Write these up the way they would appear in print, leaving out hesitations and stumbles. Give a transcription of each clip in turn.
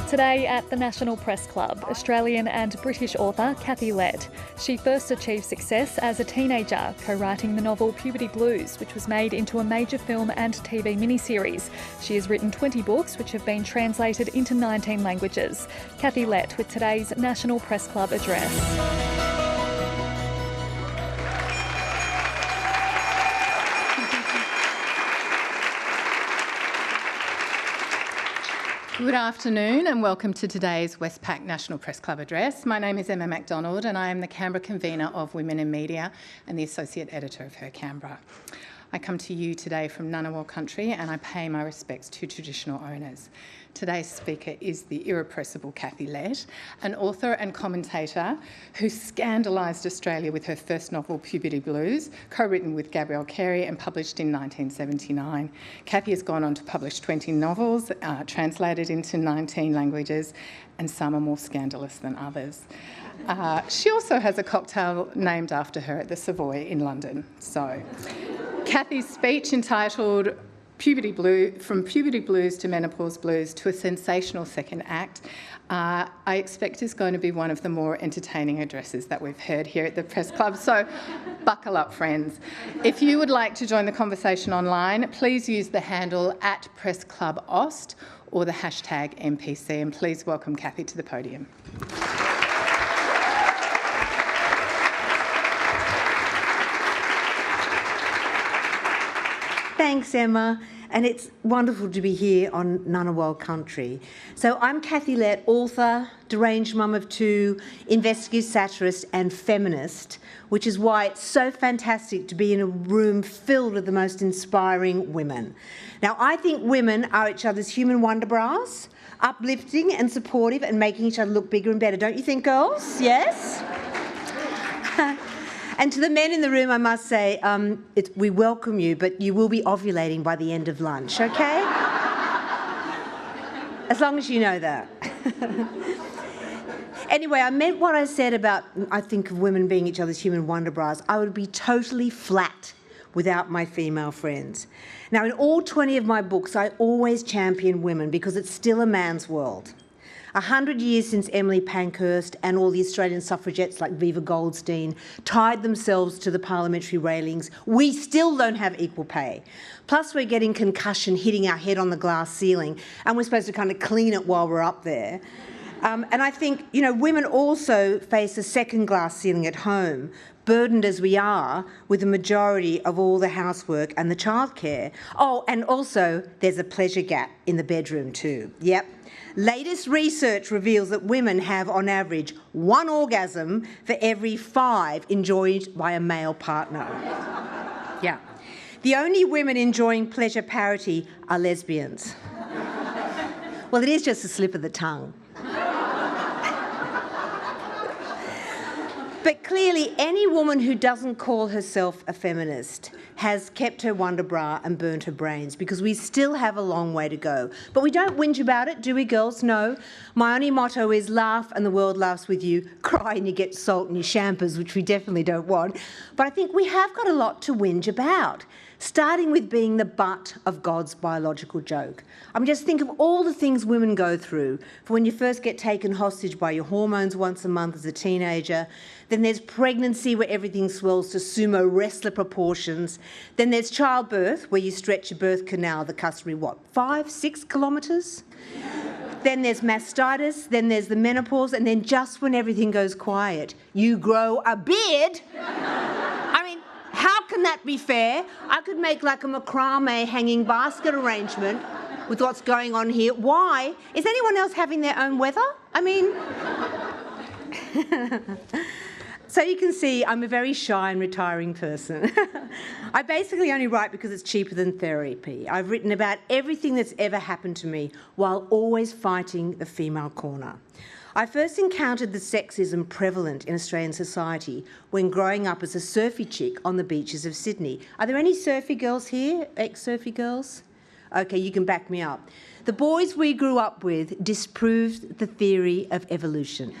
Today at the National Press Club, Australian and British author Kathy Lette. She first achieved success as a teenager, co-writing the novel Puberty Blues, which was made into a major film and TV miniseries. She has written 20 books which have been translated into 19 languages. Kathy Lette with today's National Press Club address. Good afternoon and welcome to today's Westpac National Press Club address. My name is Emma MacDonald and I am the Canberra convener of Women in Media and the Associate Editor of Her Canberra. I come to you today from Ngunnawal country and I pay my respects to traditional owners. Today's speaker is the irrepressible Kathy Lette, an author and commentator who scandalised Australia with her first novel, Puberty Blues, co-written with Gabrielle Carey and published in 1979. Kathy has gone on to publish 20 novels, translated into 19 languages, and some are more scandalous than others. She also has a cocktail named after her at the Savoy in London. So, Kathy's speech entitled From Puberty Blues to Menopause Blues to a Sensational Second Act, I expect is going to be one of the more entertaining addresses that we've heard here at the Press Club, so buckle up, friends. If you would like to join the conversation online, please use the handle @PressClubAust or the hashtag NPC, and please welcome Kathy to the podium. Thanks, Emma, and it's wonderful to be here on Ngunnawal country. So I'm Kathy Lette, author, deranged mum of two, investigative satirist and feminist, which is why it's so fantastic to be in a room filled with the most inspiring women. Now, I think women are each other's human wonder bras, uplifting and supportive and making each other look bigger and better. Don't you think, girls? Yes? And to the men in the room, I must say, we welcome you, but you will be ovulating by the end of lunch, okay? As long as you know that. Anyway, I meant what I said about, I think of women being each other's human wonder bras. I would be totally flat without my female friends. Now, in all 20 of my books, I always champion women because it's still a man's world. 100 years since Emily Pankhurst and all the Australian suffragettes like Viva Goldstein tied themselves to the parliamentary railings, we still don't have equal pay. Plus, we're getting concussion hitting our head on the glass ceiling, and we're supposed to kind of clean it while we're up there. And I think, you know, women also face a second glass ceiling at home, burdened as we are with the majority of all the housework and the childcare. Oh, and also there's a pleasure gap in the bedroom too. Yep. Latest research reveals that women have, on average, 1 orgasm for every 5 enjoyed by a male partner. Yeah. The only women enjoying pleasure parity are lesbians. Well, it is just a slip of the tongue. But clearly, any woman who doesn't call herself a feminist has kept her wonder bra and burnt her brains, because we still have a long way to go. But we don't whinge about it, do we, girls? No. My only motto is laugh and the world laughs with you, cry and you get salt in your champers, which we definitely don't want. But I think we have got a lot to whinge about, starting with being the butt of God's biological joke. I mean, just think of all the things women go through for when you first get taken hostage by your hormones once a month as a teenager. Then there's pregnancy, where everything swells to sumo wrestler proportions. Then there's childbirth, where you stretch your birth canal the customary, 5-6 kilometres? Then there's mastitis, then there's the menopause, and then just when everything goes quiet, you grow a beard. I mean, how can that be fair? I could make like a macrame hanging basket arrangement with what's going on here. Why? Is anyone else having their own weather? I mean... So you can see I'm a very shy and retiring person. I basically only write because it's cheaper than therapy. I've written about everything that's ever happened to me while always fighting the female corner. I first encountered the sexism prevalent in Australian society when growing up as a surfy chick on the beaches of Sydney. Are there any surfy girls here? Ex-surfy girls? Okay, you can back me up. The boys we grew up with disproved the theory of evolution.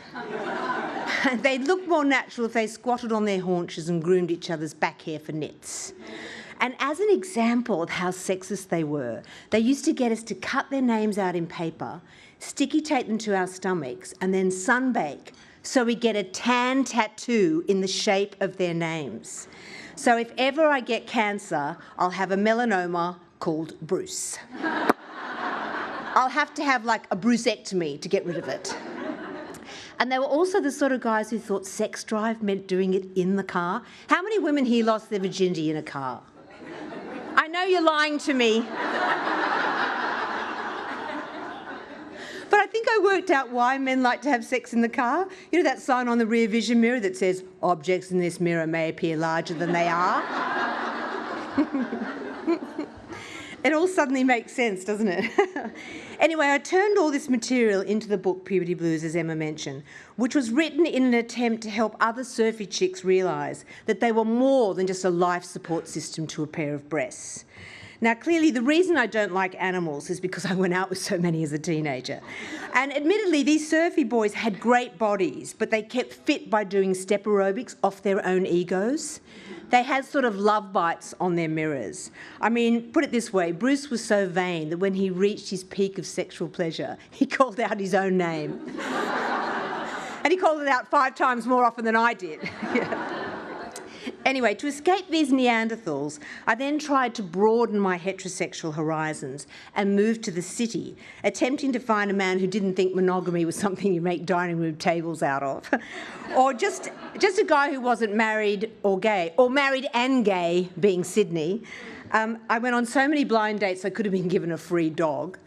They'd look more natural if they squatted on their haunches and groomed each other's back hair for nets. And as an example of how sexist they were, they used to get us to cut their names out in paper, sticky tape them to our stomachs, and then sunbake so we get a tan tattoo in the shape of their names. So if ever I get cancer, I'll have a melanoma called Bruce. I'll have to have like a brucectomy to get rid of it. And they were also the sort of guys who thought sex drive meant doing it in the car. How many women here lost their virginity in a car? I know you're lying to me. But I think I worked out why men like to have sex in the car. You know that sign on the rear vision mirror that says, objects in this mirror may appear larger than they are? It all suddenly makes sense, doesn't it? Anyway, I turned all this material into the book Puberty Blues, as Emma mentioned, which was written in an attempt to help other surfy chicks realise that they were more than just a life support system to a pair of breasts. Now, clearly, the reason I don't like animals is because I went out with so many as a teenager. And admittedly, these surfy boys had great bodies, but they kept fit by doing step aerobics off their own egos. They had sort of love bites on their mirrors. I mean, put it this way, Bruce was so vain that when he reached his peak of sexual pleasure, he called out his own name. And he called it out 5 times more often than I did. Yeah. Anyway, to escape these Neanderthals, I then tried to broaden my heterosexual horizons and moved to the city, attempting to find a man who didn't think monogamy was something you make dining room tables out of, or just a guy who wasn't married or gay, or married and gay, being Sydney. I went on so many blind dates I could have been given a free dog.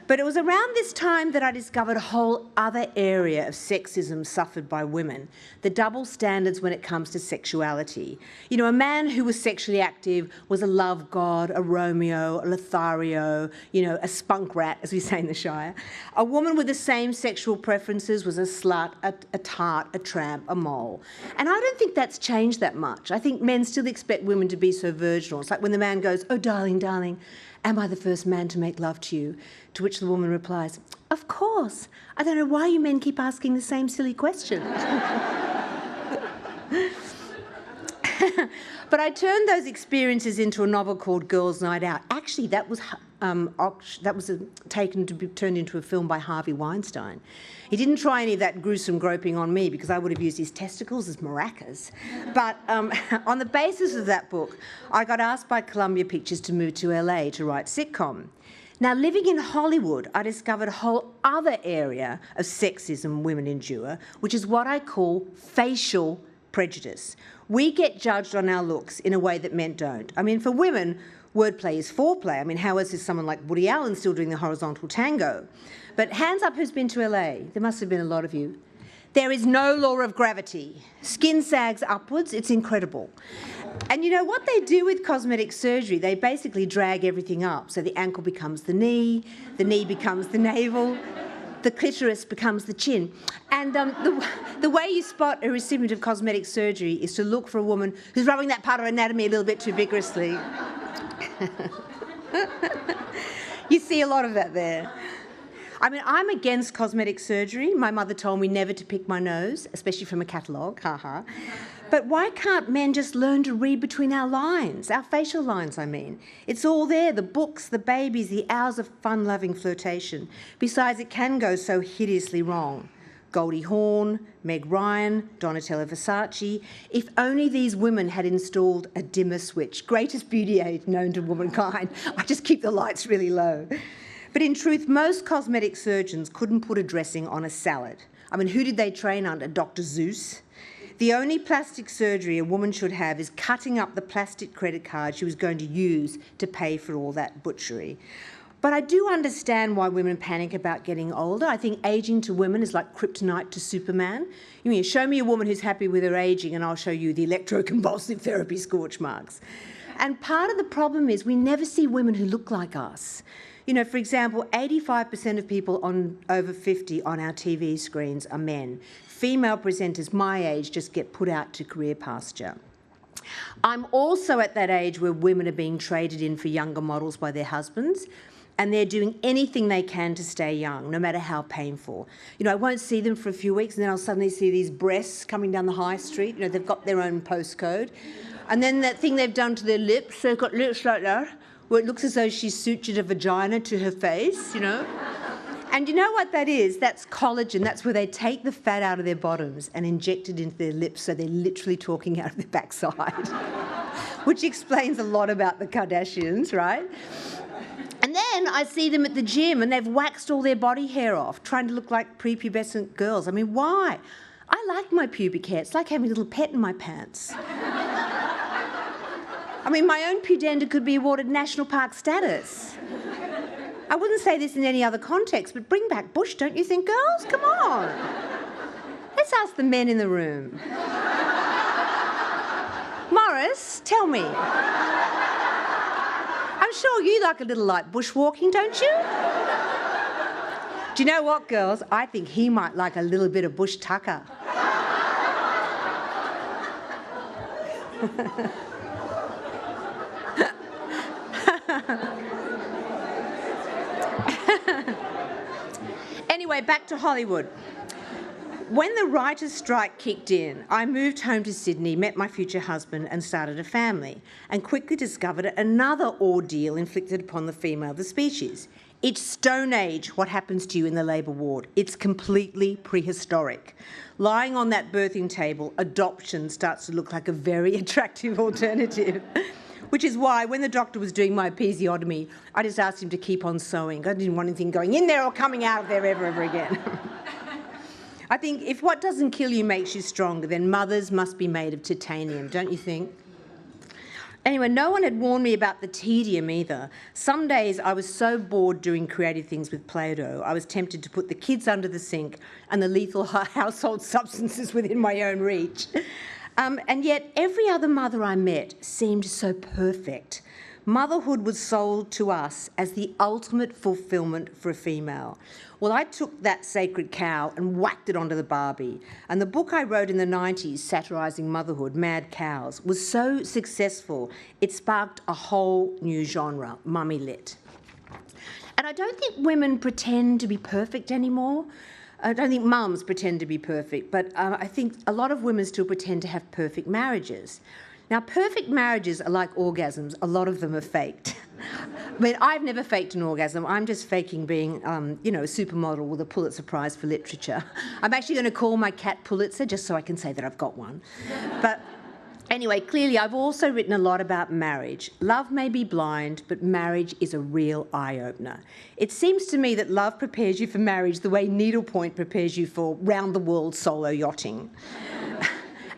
But it was around this time that I discovered a whole other area of sexism suffered by women, the double standards when it comes to sexuality. You know, a man who was sexually active was a love god, a Romeo, a Lothario, you know, a spunk rat, as we say in the Shire. A woman with the same sexual preferences was a slut, a tart, a tramp, a mole. And I don't think that's changed that much. I think men still expect women to be so virginal. It's like when the man goes, "Oh, darling, darling, am I the first man to make love to you?" To which the woman replies, "Of course. I don't know why you men keep asking the same silly question." But I turned those experiences into a novel called Girls' Night Out. Actually, that was taken to be turned into a film by Harvey Weinstein. He didn't try any of that gruesome groping on me because I would have used his testicles as maracas. But on the basis of that book, I got asked by Columbia Pictures to move to LA to write sitcom. Now, living in Hollywood, I discovered a whole other area of sexism women endure, which is what I call facial prejudice. We get judged on our looks in a way that men don't. I mean, for women, wordplay is foreplay. I mean, how else is someone like Woody Allen still doing the horizontal tango? But hands up who's been to LA. There must have been a lot of you. There is no law of gravity. Skin sags upwards. It's incredible. And you know what they do with cosmetic surgery? They basically drag everything up. So the ankle becomes the knee becomes the navel, the clitoris becomes the chin. And the way you spot a recipient of cosmetic surgery is to look for a woman who's rubbing that part of anatomy a little bit too vigorously. You see a lot of that there. I mean, I'm against cosmetic surgery. My mother told me never to pick my nose, especially from a catalogue, haha. But why can't men just learn to read between our lines, our facial lines, I mean? It's all there, the books, the babies, the hours of fun-loving flirtation. Besides, it can go so hideously wrong. Goldie Hawn, Meg Ryan, Donatella Versace. If only these women had installed a dimmer switch, greatest beauty aid known to womankind. I just keep the lights really low. But in truth, most cosmetic surgeons couldn't put a dressing on a salad. I mean, who did they train under? Dr. Zeus? The only plastic surgery a woman should have is cutting up the plastic credit card she was going to use to pay for all that butchery. But I do understand why women panic about getting older. I think ageing to women is like kryptonite to Superman. You mean, show me a woman who's happy with her ageing and I'll show you the electroconvulsive therapy scorch marks. And part of the problem is we never see women who look like us. You know, for example, 85% of people over 50 on our TV screens are men. Female presenters my age just get put out to career pasture. I'm also at that age where women are being traded in for younger models by their husbands, and they're doing anything they can to stay young, no matter how painful. You know, I won't see them for a few weeks, and then I'll suddenly see these breasts coming down the high street. You know, they've got their own postcode. And then that thing they've done to their lips, so they've got lips like that, where it looks as though she's sutured a vagina to her face, you know. And you know what that is? That's collagen. That's where they take the fat out of their bottoms and inject it into their lips, so they're literally talking out of their backside, which explains a lot about the Kardashians, right? And then I see them at the gym and they've waxed all their body hair off, trying to look like prepubescent girls. I mean, why? I like my pubic hair. It's like having a little pet in my pants. I mean, my own pudenda could be awarded national park status. I wouldn't say this in any other context, but bring back bush, don't you think, girls? Come on. Let's ask the men in the room. Morris, tell me. I'm sure you like a little light bushwalking, don't you? Do you know what, girls? I think he might like a little bit of bush tucker. Anyway, back to Hollywood. When the writers' strike kicked in, I moved home to Sydney, met my future husband and started a family, and quickly discovered another ordeal inflicted upon the female of the species. It's Stone Age, what happens to you in the labour ward. It's completely prehistoric. Lying on that birthing table, adoption starts to look like a very attractive alternative. Which is why when the doctor was doing my episiotomy, I just asked him to keep on sewing. I didn't want anything going in there or coming out of there ever again. I think if what doesn't kill you makes you stronger, then mothers must be made of titanium, don't you think? Anyway, no one had warned me about the tedium either. Some days I was so bored doing creative things with Play-Doh, I was tempted to put the kids under the sink and the lethal household substances within my own reach. And yet every other mother I met seemed so perfect. Motherhood was sold to us as the ultimate fulfilment for a female. Well, I took that sacred cow and whacked it onto the Barbie. And the book I wrote in the 90s, satirising motherhood, Mad Cows, was so successful, it sparked a whole new genre, mummy lit. And I don't think women pretend to be perfect anymore. I don't think mums pretend to be perfect, but I think a lot of women still pretend to have perfect marriages. Now, perfect marriages are like orgasms. A lot of them are faked. I mean, I've never faked an orgasm. I'm just faking being, you know, a supermodel with a Pulitzer Prize for literature. I'm actually going to call my cat Pulitzer just so I can say that I've got one. But anyway, clearly, I've also written a lot about marriage. Love may be blind, but marriage is a real eye-opener. It seems to me that love prepares you for marriage the way needlepoint prepares you for round-the-world solo yachting.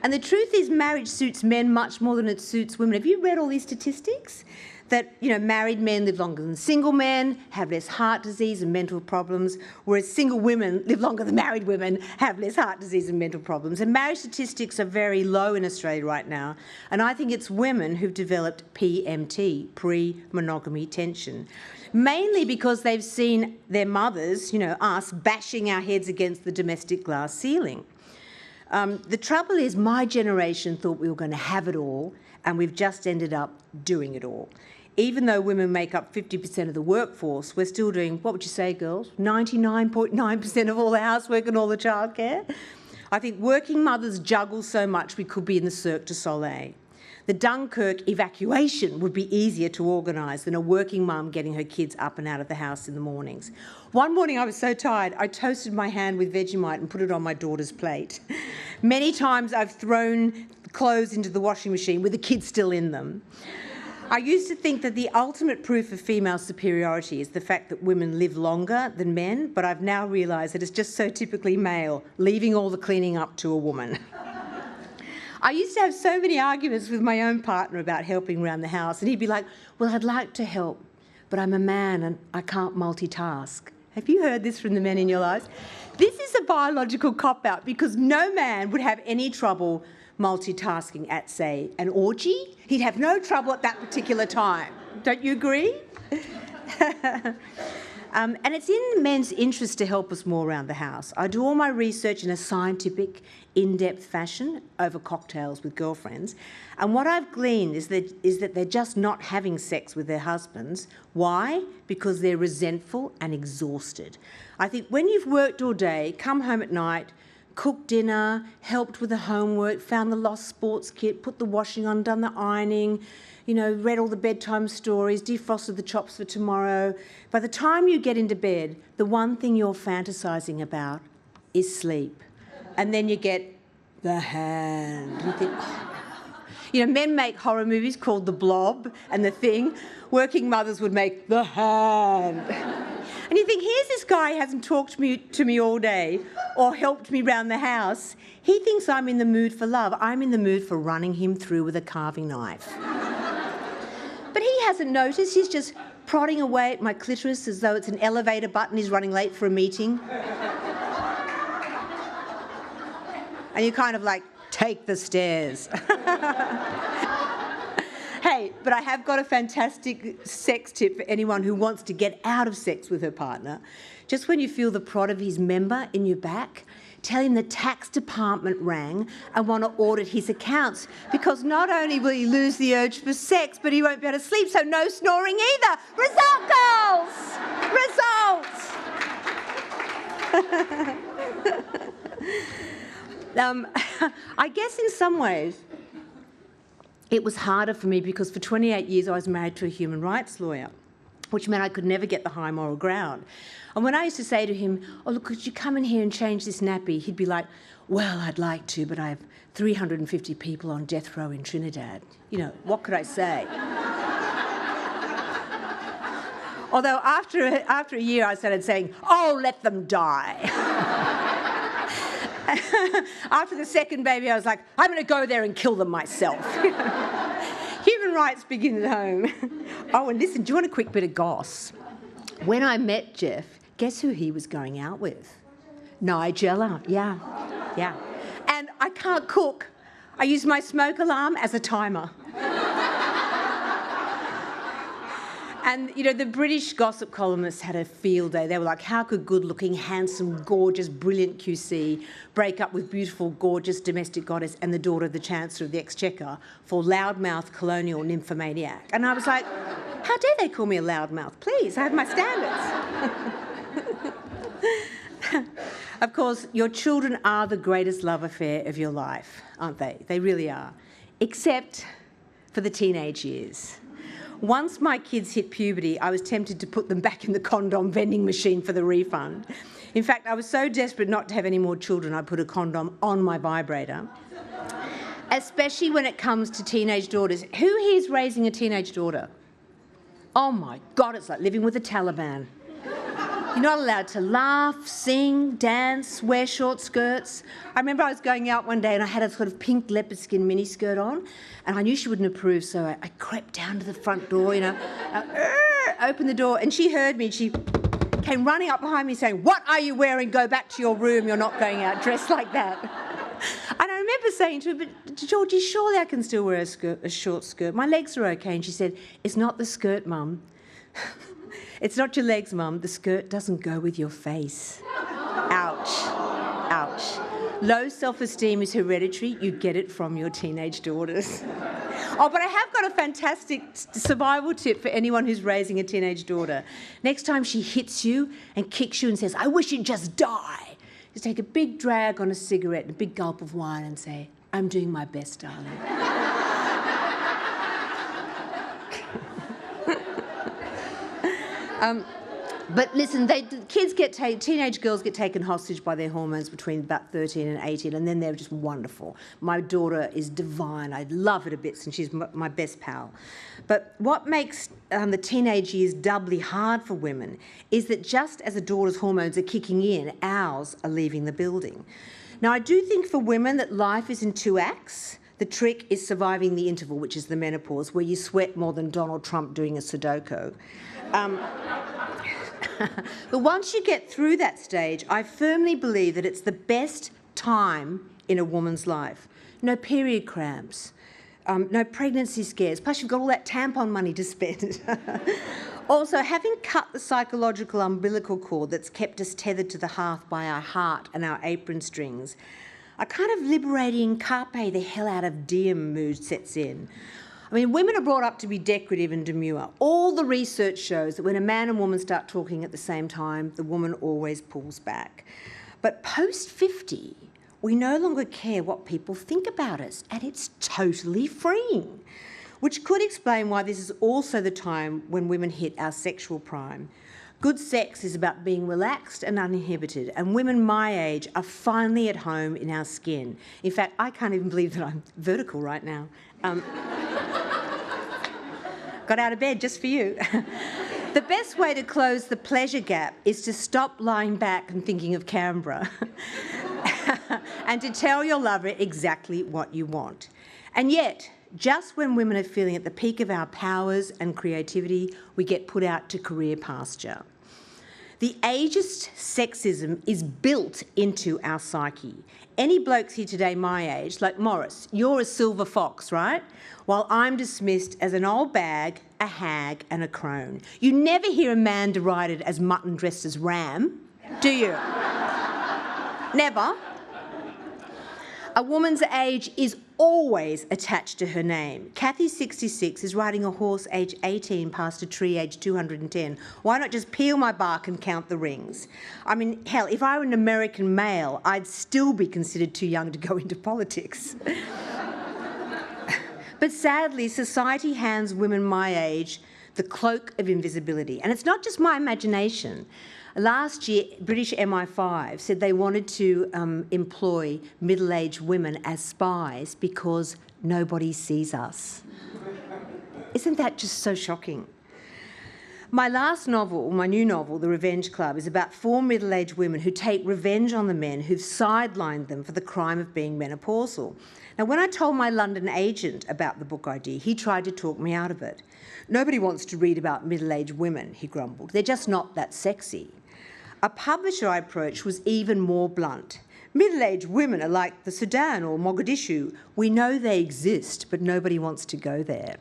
And the truth is, marriage suits men much more than it suits women. Have you read all these statistics? That, you know, married men live longer than single men, have less heart disease and mental problems, whereas single women live longer than married women, have less heart disease and mental problems. And marriage statistics are very low in Australia right now. And I think it's women who've developed PMT, pre-monogamy tension, mainly because they've seen their mothers, you know, us, bashing our heads against the domestic glass ceiling. The trouble is, my generation thought we were going to have it all, and we've just ended up doing it all. Even though women make up 50% of the workforce, we're still doing, what would you say, girls, 99.9% of all the housework and all the childcare? I think working mothers juggle so much we could be in the Cirque du Soleil. The Dunkirk evacuation would be easier to organise than a working mum getting her kids up and out of the house in the mornings. One morning I was so tired, I toasted my hand with Vegemite and put it on my daughter's plate. Many times I've thrown clothes into the washing machine with the kids still in them. I used to think that the ultimate proof of female superiority is the fact that women live longer than men, but I've now realised that it's just so typically male, leaving all the cleaning up to a woman. I used to have so many arguments with my own partner about helping around the house, and he'd be like, well, I'd like to help, but I'm a man and I can't multitask. Have you heard this from the men in your lives? This is a biological cop-out because no man would have any trouble multitasking at, say, an orgy. He'd have no trouble at that particular time. Don't you agree? And it's in men's interest to help us more around the house. I do all my research in a scientific, in-depth fashion over cocktails with girlfriends. And what I've gleaned is that they're just not having sex with their husbands. Why? Because they're resentful and exhausted. I think when you've worked all day, come home at night, cooked dinner, helped with the homework, found the lost sports kit, put the washing on, done the ironing, you know, read all the bedtime stories, defrosted the chops for tomorrow. By the time you get into bed, the one thing you're fantasising about is sleep. And then you get the hand. You think, oh. You know, men make horror movies called The Blob and The Thing. Working mothers would make The Hand. And you think, here's this guy who hasn't talked to me all day or helped me round the house. He thinks I'm in the mood for love. I'm in the mood for running him through with a carving knife. But he hasn't noticed. He's just prodding away at my clitoris as though it's an elevator button. He's running late for a meeting. And you're kind of like, take the stairs. Hey, but I have got a fantastic sex tip for anyone who wants to get out of sex with her partner. Just when you feel the prod of his member in your back, tell him the tax department rang and want to audit his accounts, because not only will he lose the urge for sex, but he won't be able to sleep, so no snoring either. Result, girls! Results! I guess in some ways it was harder for me because for 28 years I was married to a human rights lawyer, which meant I could never get the high moral ground. And when I used to say to him, oh, look, could you come in here and change this nappy? He'd be like, well, I'd like to, but I have 350 people on death row in Trinidad. You know, what could I say? Although after a year I started saying, oh, let them die. After the second baby, I was like, I'm going to go there and kill them myself. Human rights begin at home. Oh, and listen, do you want a quick bit of goss? When I met Jeff, guess who he was going out with? Nigella, yeah. And I can't cook. I use my smoke alarm as a timer. And, you know, the British gossip columnists had a field day. They were like, how could good-looking, handsome, gorgeous, brilliant QC break up with beautiful, gorgeous domestic goddess and the daughter of the Chancellor of the Exchequer for loudmouth colonial nymphomaniac? And I was like, how dare they call me a loudmouth? Please, I have my standards. Of course, your children are the greatest love affair of your life, aren't they? They really are. Except for the teenage years. Once my kids hit puberty, I was tempted to put them back in the condom vending machine for the refund. In fact, I was so desperate not to have any more children, I put a condom on my vibrator. Especially when it comes to teenage daughters. Who here is raising a teenage daughter? Oh my God, it's like living with the Taliban. You're not allowed to laugh, sing, dance, wear short skirts. I remember I was going out one day and I had a sort of pink leopard skin miniskirt on, and I knew she wouldn't approve, so I crept down to the front door, you know, opened the door, and she heard me. She came running up behind me saying, what are you wearing? Go back to your room. You're not going out dressed like that. And I remember saying to her, but Georgie, surely I can still wear a short skirt. My legs are okay. And she said, it's not the skirt, Mum. It's not your legs, Mum. The skirt doesn't go with your face. Ouch. Ouch. Low self-esteem is hereditary. You get it from your teenage daughters. Oh, but I have got a fantastic survival tip for anyone who's raising a teenage daughter. Next time she hits you and kicks you and says, I wish you'd just die, just take a big drag on a cigarette and a big gulp of wine and say, I'm doing my best, darling. But listen, teenage girls get taken hostage by their hormones between about 13 and 18, and then they're just wonderful. My daughter is divine. I love her to bits, and she's my best pal. But what makes the teenage years doubly hard for women is that just as a daughter's hormones are kicking in, ours are leaving the building. Now, I do think for women that life is in 2 acts. The trick is surviving the interval, which is the menopause, where you sweat more than Donald Trump doing a Sudoku. But once you get through that stage, I firmly believe that it's the best time in a woman's life. No period cramps, no pregnancy scares, plus you've got all that tampon money to spend. Also, having cut the psychological umbilical cord that's kept us tethered to the hearth by our heart and our apron strings, a kind of liberating carpe the hell out of diem mood sets in. I mean, women are brought up to be decorative and demure. All the research shows that when a man and woman start talking at the same time, the woman always pulls back. But post-50, we no longer care what people think about us, and it's totally freeing, which could explain why this is also the time when women hit our sexual prime. Good sex is about being relaxed and uninhibited, and women my age are finally at home in our skin. In fact, I can't even believe that I'm vertical right now. Got out of bed just for you. The best way to close the pleasure gap is to stop lying back and thinking of Canberra and to tell your lover exactly what you want. And yet, just when women are feeling at the peak of our powers and creativity, we get put out to career pasture. The ageist sexism is built into our psyche. Any blokes here today my age, like Morris, you're a silver fox, right? While I'm dismissed as an old bag, a hag and a crone. You never hear a man derided as mutton dressed as ram, do you? Never. A woman's age is always attached to her name. Kathy, 66, is riding a horse age 18 past a tree age 210. Why not just peel my bark and count the rings? I mean, hell, if I were an American male, I'd still be considered too young to go into politics. But sadly, society hands women my age the cloak of invisibility. And it's not just my imagination. Last year, British MI5 said they wanted to employ middle-aged women as spies because nobody sees us. Isn't that just so shocking? My last novel, my new novel, The Revenge Club, is about 4 middle-aged women who take revenge on the men who've sidelined them for the crime of being menopausal. Now, when I told my London agent about the book idea, he tried to talk me out of it. Nobody wants to read about middle-aged women, he grumbled. They're just not that sexy. A publisher I approached was even more blunt. Middle-aged women are like the Sudan or Mogadishu. We know they exist, but nobody wants to go there.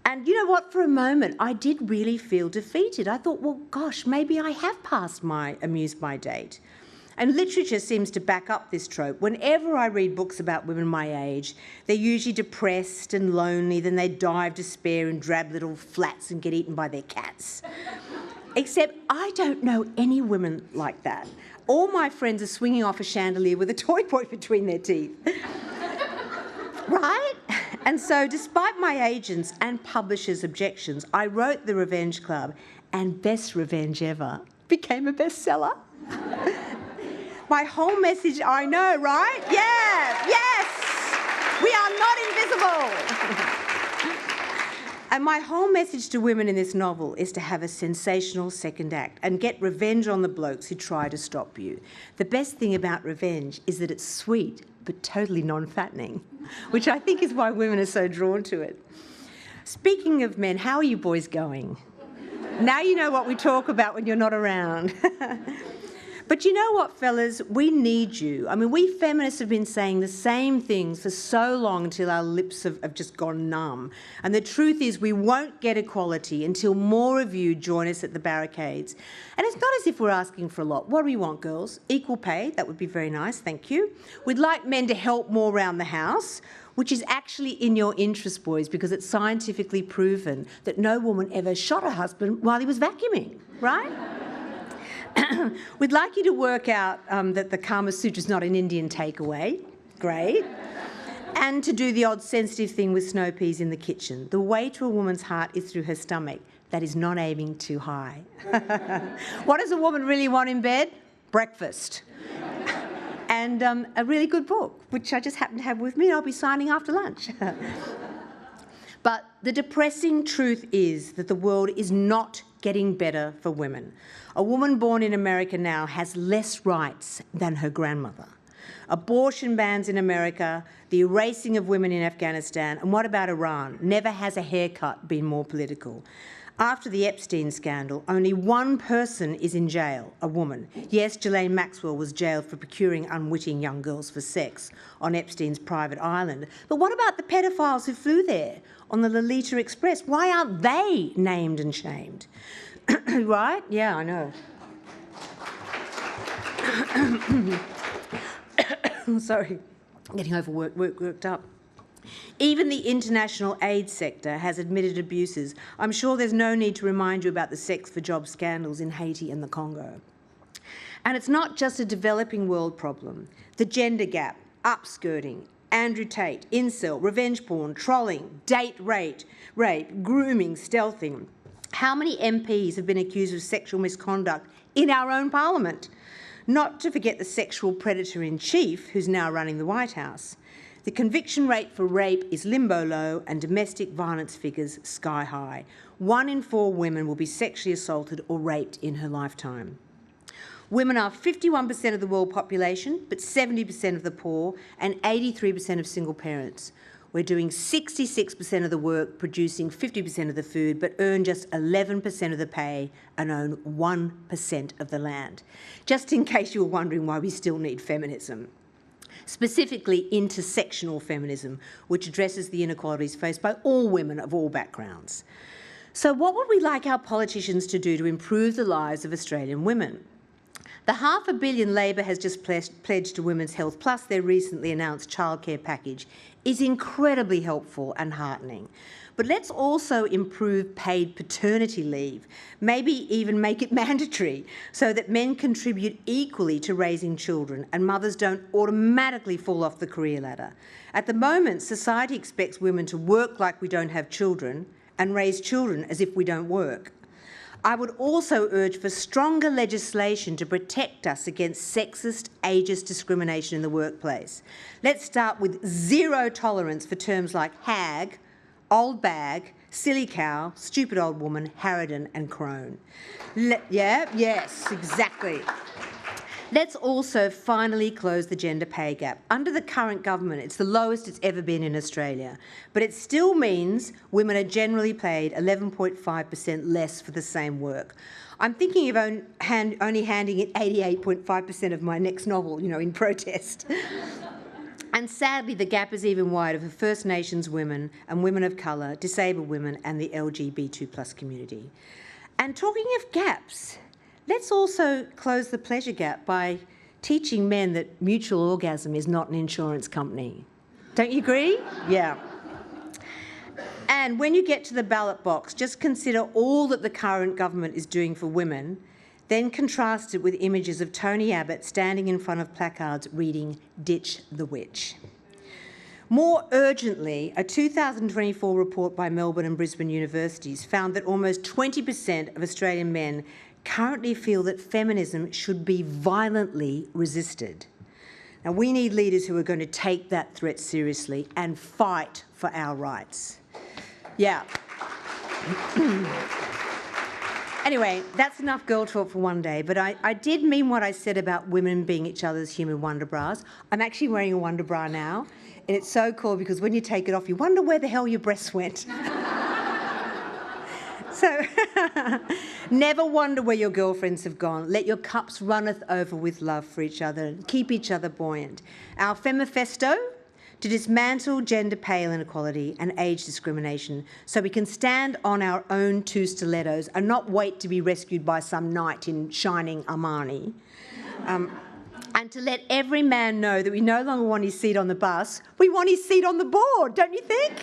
And you know what? For a moment, I did really feel defeated. I thought, well, gosh, maybe I have passed my amuse-by date. And literature seems to back up this trope. Whenever I read books about women my age, they're usually depressed and lonely, then they die of despair in drab little flats and get eaten by their cats. Except I don't know any women like that. All my friends are swinging off a chandelier with a toy boy between their teeth. Right? And so, despite my agents' and publishers' objections, I wrote The Revenge Club, and best revenge ever, became a bestseller. My whole message, I know, right? Yeah, yes! We are not invisible! And my whole message to women in this novel is to have a sensational second act and get revenge on the blokes who try to stop you. The best thing about revenge is that it's sweet, but totally non-fattening, which I think is why women are so drawn to it. Speaking of men, how are you boys going? Now you know what we talk about when you're not around. But you know what, fellas? We need you. I mean, we feminists have been saying the same things for so long until our lips have just gone numb. And the truth is we won't get equality until more of you join us at the barricades. And it's not as if we're asking for a lot. What do we want, girls? Equal pay? That would be very nice, thank you. We'd like men to help more around the house, which is actually in your interest, boys, because it's scientifically proven that no woman ever shot her husband while he was vacuuming, right? We'd like you to work out that the Kama Sutra is not an Indian takeaway. Great. And to do the odd sensitive thing with snow peas in the kitchen. The way to a woman's heart is through her stomach. That is not aiming too high. What does a woman really want in bed? Breakfast. And a really good book, which I just happen to have with me. I'll be signing after lunch. But the depressing truth is that the world is not getting better for women. A woman born in America now has less rights than her grandmother. Abortion bans in America, the erasing of women in Afghanistan, and what about Iran? Never has a haircut been more political. After the Epstein scandal, only one person is in jail, a woman. Yes, Ghislaine Maxwell was jailed for procuring unwitting young girls for sex on Epstein's private island. But what about the pedophiles who flew there on the Lolita Express? Why aren't they named and shamed? Right? Yeah, I know. Sorry, getting worked up. Even the international aid sector has admitted abuses. I'm sure there's no need to remind you about the sex for jobs scandals in Haiti and the Congo. And it's not just a developing world problem. The gender gap, upskirting, Andrew Tate, incel, revenge porn, trolling, date rape, grooming, stealthing. How many MPs have been accused of sexual misconduct in our own parliament? Not to forget the sexual predator-in-chief who's now running the White House. The conviction rate for rape is limbo low and domestic violence figures sky high. 1 in 4 women will be sexually assaulted or raped in her lifetime. Women are 51% of the world population, but 70% of the poor and 83% of single parents. We're doing 66% of the work, producing 50% of the food, but earn just 11% of the pay and own 1% of the land. Just in case you were wondering why we still need feminism. Specifically intersectional feminism, which addresses the inequalities faced by all women of all backgrounds. So what would we like our politicians to do to improve the lives of Australian women? The $500 million Labor has just pledged to Women's Health, plus their recently announced childcare package, is incredibly helpful and heartening. But let's also improve paid paternity leave, maybe even make it mandatory so that men contribute equally to raising children and mothers don't automatically fall off the career ladder. At the moment, society expects women to work like we don't have children and raise children as if we don't work. I would also urge for stronger legislation to protect us against sexist, ageist discrimination in the workplace. Let's start with zero tolerance for terms like hag, old bag, silly cow, stupid old woman, harridan and crone. Yes, exactly. Let's also finally close the gender pay gap. Under the current government, it's the lowest it's ever been in Australia, but it still means women are generally paid 11.5% less for the same work. I'm thinking of only handing in 88.5% of my next novel, in protest. And sadly, the gap is even wider for First Nations women and women of colour, disabled women and the LGBT+ community. And talking of gaps, let's also close the pleasure gap by teaching men that mutual orgasm is not an insurance company. Don't you agree? Yeah. And when you get to the ballot box, just consider all that the current government is doing for women, then contrast it with images of Tony Abbott standing in front of placards reading, "Ditch the witch." More urgently, a 2024 report by Melbourne and Brisbane universities found that almost 20% of Australian men currently feel that feminism should be violently resisted. Now, we need leaders who are going to take that threat seriously and fight for our rights. Yeah. Anyway, that's enough girl talk for one day, but I did mean what I said about women being each other's human wonder bras. I'm actually wearing a wonder bra now, and it's so cool because when you take it off, you wonder where the hell your breasts went. So, never wonder where your girlfriends have gone. Let your cups runneth over with love for each other and keep each other buoyant. Our Femifesto, to dismantle gender pay inequality and age discrimination so we can stand on our own 2 stilettos and not wait to be rescued by some knight in shining Armani. And to let every man know that we no longer want his seat on the bus, we want his seat on the board, don't you think?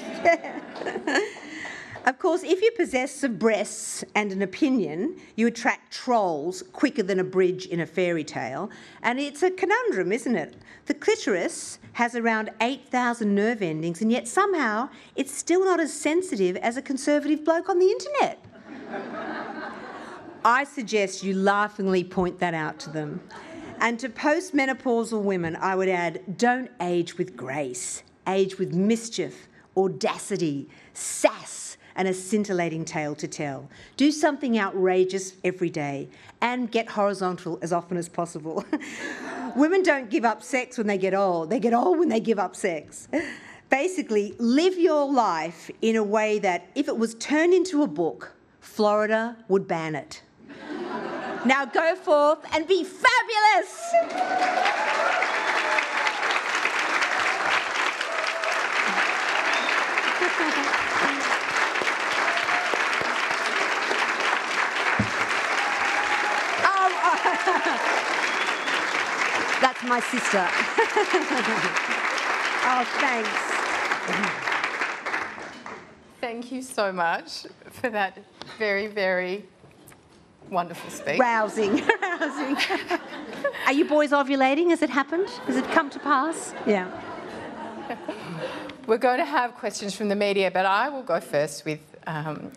Of course, if you possess some breasts and an opinion, you attract trolls quicker than a bridge in a fairy tale. And it's a conundrum, isn't it? The clitoris has around 8,000 nerve endings, and yet somehow it's still not as sensitive as a conservative bloke on the internet. I suggest you laughingly point that out to them. And to postmenopausal women, I would add, don't age with grace. Age with mischief, audacity, sass, and a scintillating tale to tell. Do something outrageous every day and get horizontal as often as possible. Women don't give up sex when they get old. They get old when they give up sex. Basically, live your life in a way that if it was turned into a book, Florida would ban it. Now go forth and be fabulous! That's my sister. Oh, thanks. Thank you so much for that very, very wonderful speech. Rousing. Are you boys ovulating? Has it happened? Has it come to pass? Yeah. We're going to have questions from the media, but I will go first with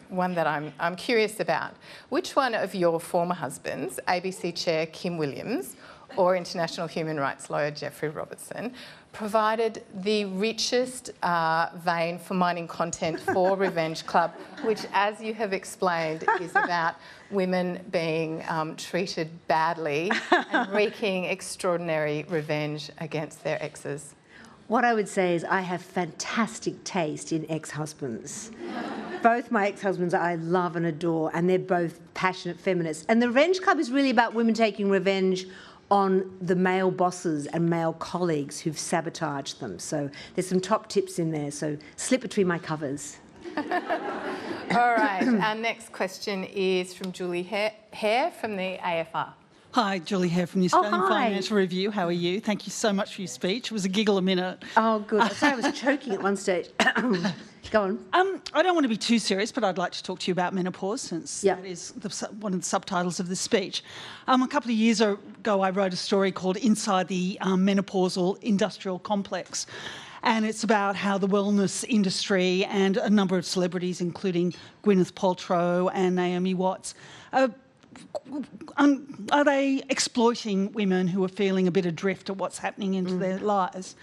one that I'm curious about. Which one of your former husbands, ABC Chair Kim Williams or international human rights lawyer Jeffrey Robertson, provided the richest vein for mining content for Revenge Club, which, as you have explained, is about women being treated badly and wreaking extraordinary revenge against their exes? What I would say is I have fantastic taste in ex-husbands. Both my ex-husbands I love and adore, and they're both passionate feminists. And the Revenge Club is really about women taking revenge on the male bosses and male colleagues who've sabotaged them. So there's some top tips in there, so slip between my covers. All right, our next question is from Julie Hare from the AFR. Hi, Julie Hare from the Australian Financial Review. How are you? Thank you so much for your speech. It was a giggle a minute. Oh, good. Sorry, I was choking at one stage. Go on. I don't want to be too serious, but I'd like to talk to you about menopause, since that is one of the subtitles of the speech. A couple of years ago, I wrote a story called Inside the Menopausal Industrial Complex. And it's about how the wellness industry and a number of celebrities, including Gwyneth Paltrow and Naomi Watts, are they exploiting women who are feeling a bit adrift at what's happening into their lives?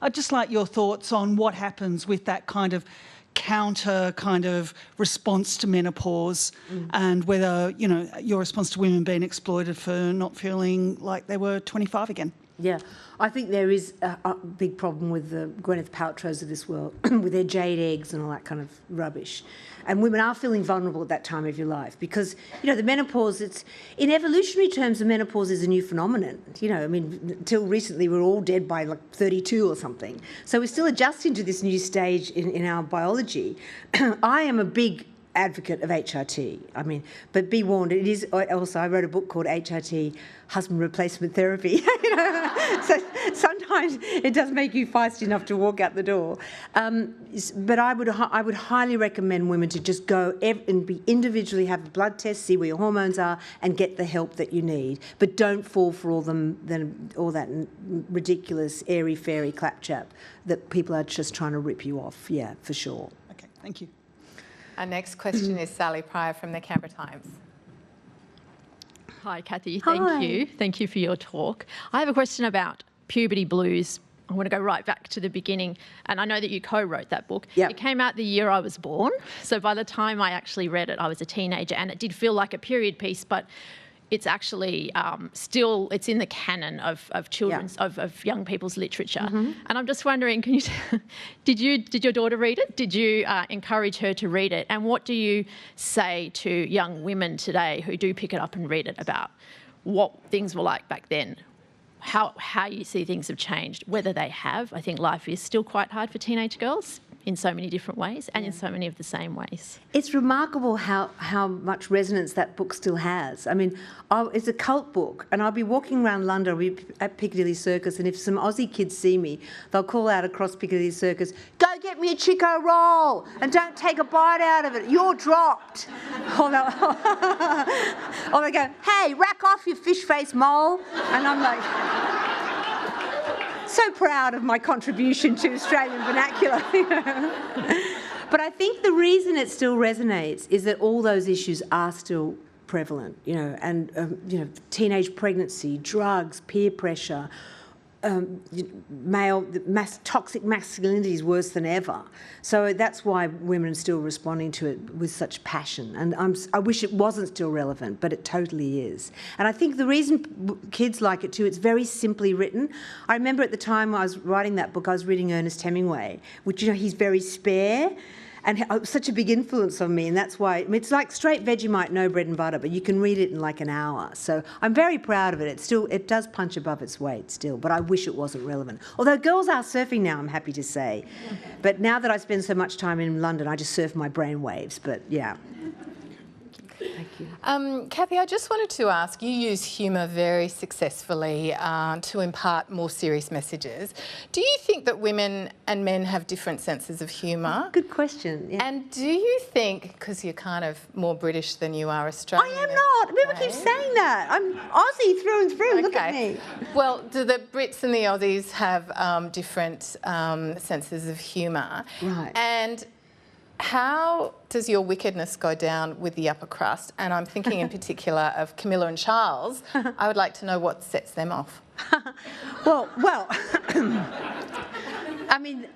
I'd just like your thoughts on what happens with that kind of counter kind of response to menopause, and whether, you know, your response to women being exploited for not feeling like they were 25 again. Yeah, I think there is a big problem with the Gwyneth Paltrows of this world, with their jade eggs and all that kind of rubbish. And women are feeling vulnerable at that time of your life because, you know, the menopause, it's, in evolutionary terms, the menopause is a new phenomenon. You know, I mean, until recently we were all dead by like 32 or something. So we're still adjusting to this new stage in our biology. I am a big advocate of HRT. I mean, but be warned, it is also, I wrote a book called HRT, Husband Replacement Therapy. You know? So sometimes it does make you feisty enough to walk out the door. But I would highly recommend women to just go and be individually, have a blood test, see where your hormones are, and get the help that you need. But don't fall for all that ridiculous airy-fairy claptrap that people are just trying to rip you off. Yeah, for sure. Okay, thank you. Our next question is Sally Pryor from the Canberra Times. Hi, Kathy. Thank you. Thank you for your talk. I have a question about puberty blues. I want to go right back to the beginning. And I know that you co-wrote that book. Yep. It came out the year I was born. So by the time I actually read it, I was a teenager. And it did feel like a period piece, but it's actually still, it's in the canon of children's, of young people's literature. And I'm just wondering, can you, did your daughter read it? Did you encourage her to read it? And what do you say to young women today who do pick it up and read it about what things were like back then? How you see things have changed, whether they have. I think life is still quite hard for teenage girls in so many different ways and in so many of the same ways. It's remarkable how much resonance that book still has. I mean, it's a cult book, and I'll be walking around London, I'll be at Piccadilly Circus, and if some Aussie kids see me, they'll call out across Piccadilly Circus, "Go get me a Chico roll, and don't take a bite out of it, you're dropped." Or they go, "Hey, rack off, you fish-faced mole." And I'm like, so proud of my contribution to Australian vernacular. But I think the reason it still resonates is that all those issues are still prevalent, you know, and teenage pregnancy, drugs, peer pressure, toxic masculinity is worse than ever. So that's why women are still responding to it with such passion. And I wish it wasn't still relevant, but it totally is. And I think the reason kids like it too, it's very simply written. I remember at the time I was writing that book, I was reading Ernest Hemingway, which, you know, he's very spare. and such a big influence on me, and that's why it's like straight Vegemite, no bread and butter, but you can read it in like an hour. So I'm very proud of it. It does punch above its weight still, but I wish it wasn't relevant. Although girls are surfing now, I'm happy to say. But now that I spend so much time in London, I just surf my brain waves. But yeah. Thank you. Cathy, I just wanted to ask, you use humour very successfully to impart more serious messages. Do you think that women and men have different senses of humour? Good question. Yeah. And do you think, because you're kind of more British than you are Australian... I am not. People keep saying that. I'm Aussie through and through. Okay. Look at me. Well, do the Brits and the Aussies have different senses of humour? Right. And how does your wickedness go down with the upper crust? And I'm thinking in particular of Camilla and Charles. I would like to know what sets them off. well, I mean,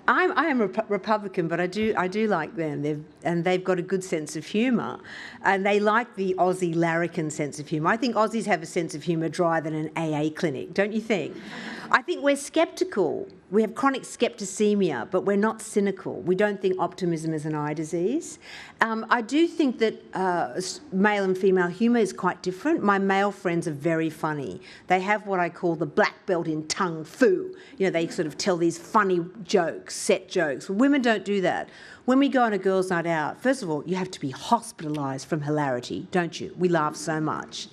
I am a Republican, but I do like them. They've got a good sense of humour, and they like the Aussie larrikin sense of humour. I think Aussies have a sense of humour drier than an AA clinic, don't you think? I think we're sceptical. We have chronic scepticism, but we're not cynical. We don't think optimism is an eye disease. I do think that male and female humour is quite different. My male friends are very funny. They have what I call the black belt in tongue fu. You know, they sort of tell these funny jokes, set jokes. Women don't do that. When we go on a girls' night out, first of all, you have to be hospitalised from hilarity, don't you? We laugh so much.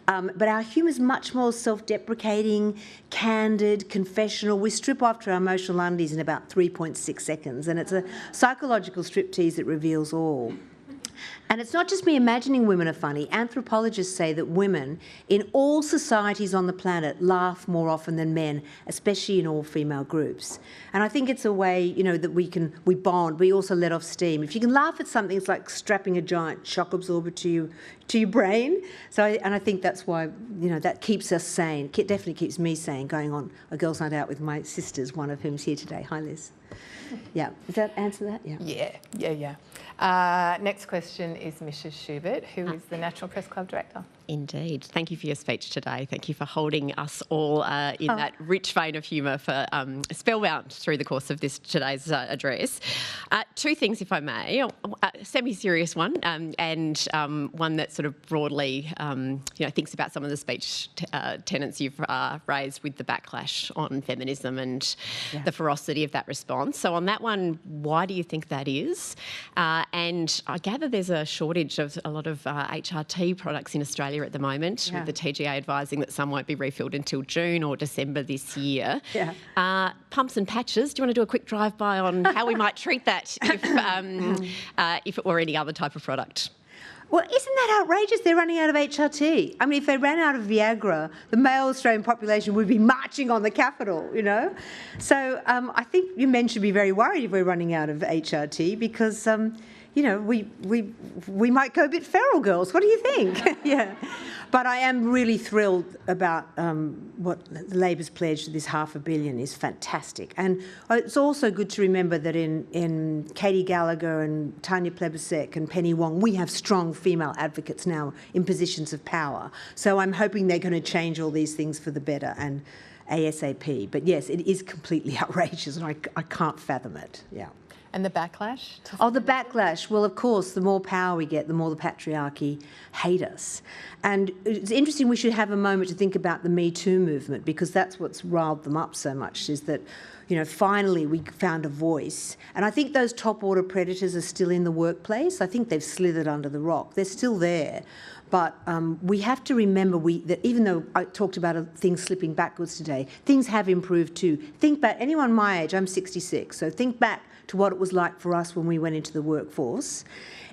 But our humour is much more self-deprecating, candid, confessional. We strip off to our emotional undies in about 3.6 seconds, and it's a psychological striptease that reveals all. And it's not just me imagining women are funny. Anthropologists say that women in all societies on the planet laugh more often than men, especially in all female groups. And I think it's a way, you know, that we bond. We also let off steam. If you can laugh at something, it's like strapping a giant shock absorber to your brain. So, I think that's why, you know, that keeps us sane. It definitely keeps me sane, going on a girls' night out with my sisters, one of whom's here today. Hi, Liz. Yeah, does that answer that? Yeah. Next question is Mrs. Schubert, who is the National Press Club Director. Indeed. Thank you for your speech today. Thank you for holding us all in that rich vein of humour for spellbound through the course of today's address. Two things, if I may. A semi-serious one and one that sort of broadly thinks about some of the speech tenets you've raised with the backlash on feminism and the ferocity of that response. So on that one, why do you think that is? And I gather there's a shortage of a lot of HRT products in Australia at the moment, with the TGA advising that some won't be refilled until June or December this year. Pumps and patches, do you want to do a quick drive-by on how we might treat that if it were any other type of product? Well, isn't that outrageous? They're running out of HRT. I mean, if they ran out of Viagra, the male Australian population would be marching on the capital, you know? So I think you men should be very worried if we're running out of HRT because, we might go a bit feral, girls. What do you think? Yeah. But I am really thrilled about what Labor's pledge to this $500 million is fantastic. And it's also good to remember that in Katie Gallagher and Tanya Plibersek and Penny Wong, we have strong female advocates now in positions of power. So I'm hoping they're going to change all these things for the better and ASAP. But yes, it is completely outrageous and I can't fathom it. Yeah. And the backlash? The backlash. Well, of course, the more power we get, the more the patriarchy hate us. And it's interesting, we should have a moment to think about the Me Too movement because that's what's riled them up so much, is that, you know, finally we found a voice. And I think those top-order predators are still in the workplace. I think they've slithered under the rock. They're still there. But we have to remember that even though I talked about things slipping backwards today, things have improved too. Think back, anyone my age, I'm 66, so think back to what it was like for us when we went into the workforce.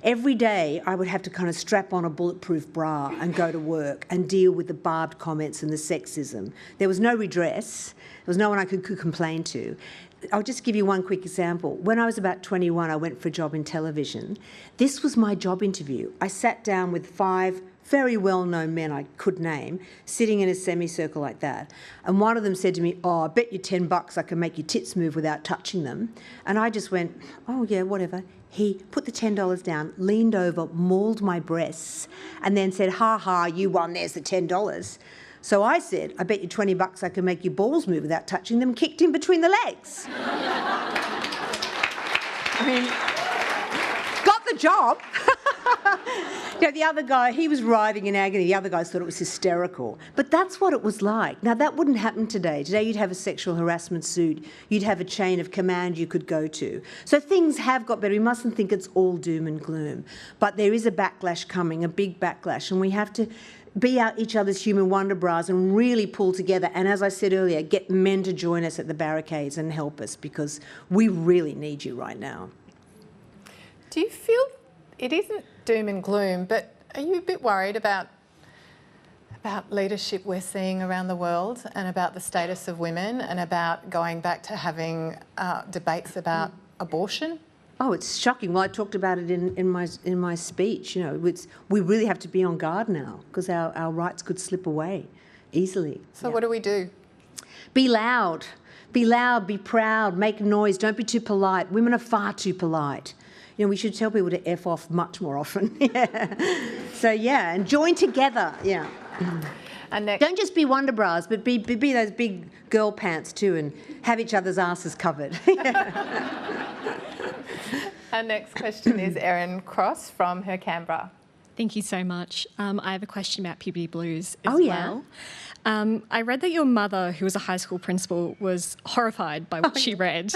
Every day I would have to kind of strap on a bulletproof bra and go to work and deal with the barbed comments and the sexism. There was no redress. There was no one I could complain to. I'll just give you one quick example. When I was about 21, I went for a job in television. This was my job interview. I sat down with 5 very well-known men I could name, sitting in a semicircle like that. And one of them said to me, I bet you $10 I can make your tits move without touching them. And I just went, oh, yeah, whatever. He put the $10 down, leaned over, mauled my breasts, and then said, ha, you won, there's the $10. So I said, I bet you $20 I can make your balls move without touching them, kicked in between the legs. I mean, job. The other guy, he was writhing in agony. The other guys thought it was hysterical. But that's what it was like. Now, that wouldn't happen today. Today, you'd have a sexual harassment suit. You'd have a chain of command you could go to. So things have got better. We mustn't think it's all doom and gloom. But there is a backlash coming, a big backlash, and we have to be each other's human wonder bras and really pull together. And as I said earlier, get men to join us at the barricades and help us, because we really need you right now. Do you feel it isn't doom and gloom, but are you a bit worried about leadership we're seeing around the world, and about the status of women, and about going back to having debates about abortion? Oh, it's shocking. Well, I talked about it in my speech. We really have to be on guard now, because our rights could slip away easily. So what do we do? Be loud. Be loud, be proud, make noise, don't be too polite. Women are far too polite. We should tell people to F off much more often. So, and join together, And don't just be wonder bras, but be those big girl pants too, and have each other's asses covered. Our next question is Erin Cross from her Canberra. Thank you so much. I have a question about puberty blues as well. I read that your mother, who was a high school principal, was horrified by what she read,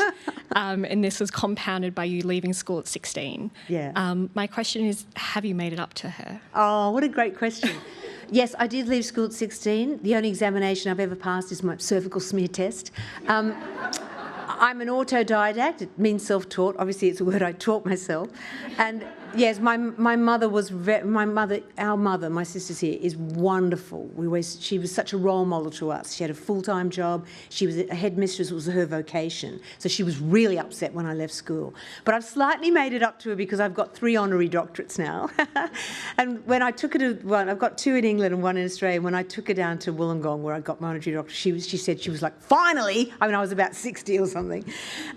and this was compounded by you leaving school at 16. Yeah. My question is, have you made it up to her? Oh, what a great question. Yes, I did leave school at 16. The only examination I've ever passed is my cervical smear test. I'm an autodidact. It means self-taught. Obviously, it's a word I taught myself. And yes, my mother was our mother, my sister's here, is wonderful. She was such a role model to us. She had a full-time job. She was a headmistress. It was her vocation. So she was really upset when I left school. But I've slightly made it up to her, because I've got 3 honorary doctorates now. And when I took her to I've got 2 in England and 1 in Australia. When I took her down to Wollongong, where I got my honorary doctorate, she said she was like, finally. I mean, I was about 60 or something.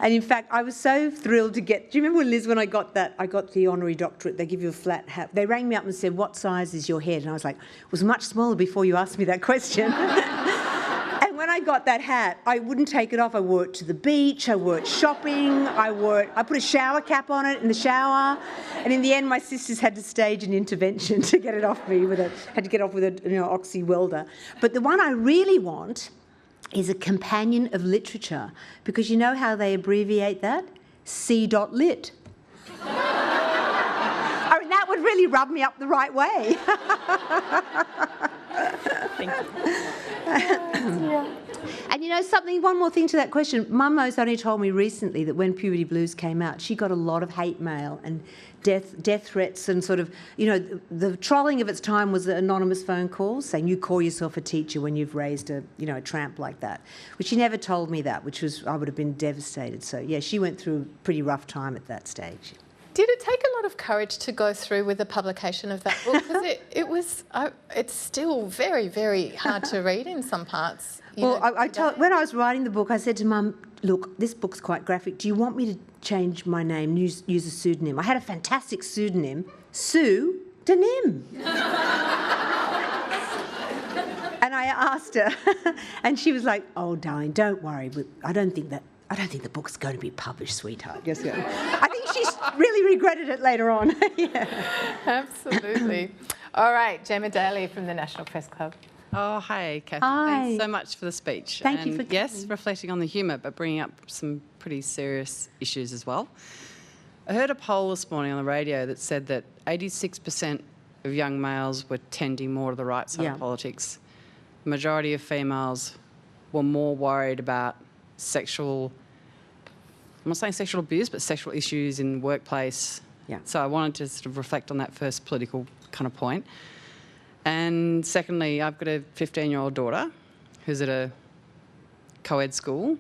And in fact, I was so thrilled to get. Do you remember, Liz, when I got the honorary doctorate? They give you a flat hat. They rang me up and said, "What size is your head?" And I was like, "It was much smaller before you asked me that question." And when I got that hat, I wouldn't take it off. I wore it to the beach. I wore it shopping. I put a shower cap on it in the shower. And in the end, my sisters had to stage an intervention to get it off me. Had to get off with a oxy welder. But the one I really want is a companion of literature, because you know how they abbreviate that? C.lit. I mean, that would really rub me up the right way. Thank you. And one more thing to that question. Mummo's only told me recently that when Puberty Blues came out, she got a lot of hate mail and death threats, and sort of, the trolling of its time was anonymous phone calls saying, you call yourself a teacher when you've raised a tramp like that. Which she never told me that, I would have been devastated. So, yeah, she went through a pretty rough time at that stage. Did it take a lot of courage to go through with the publication of that book? Because it's still very, very hard to read in some parts. When I was writing the book, I said to Mum, look, this book's quite graphic. Do you want me to change my name, use a pseudonym? I had a fantastic pseudonym, Sue Denim. And I asked her, and she was like, oh, darling, don't worry. I don't think the book's going to be published, sweetheart. Yes, I think she really regretted it later on. Yeah. Absolutely. All right, Gemma Daly from the National Press Club. Oh, hi, Kathy. Hi. Thanks so much for the speech. Thank you for coming. Yes, reflecting on the humour, but bringing up some pretty serious issues as well. I heard a poll this morning on the radio that said that 86% of young males were tending more to the right side of politics. The majority of females were more worried about I'm not saying sexual abuse, but sexual issues in the workplace. Yeah. So I wanted to sort of reflect on that first political kind of point. And secondly, I've got a 15-year-old daughter who's at a co-ed school,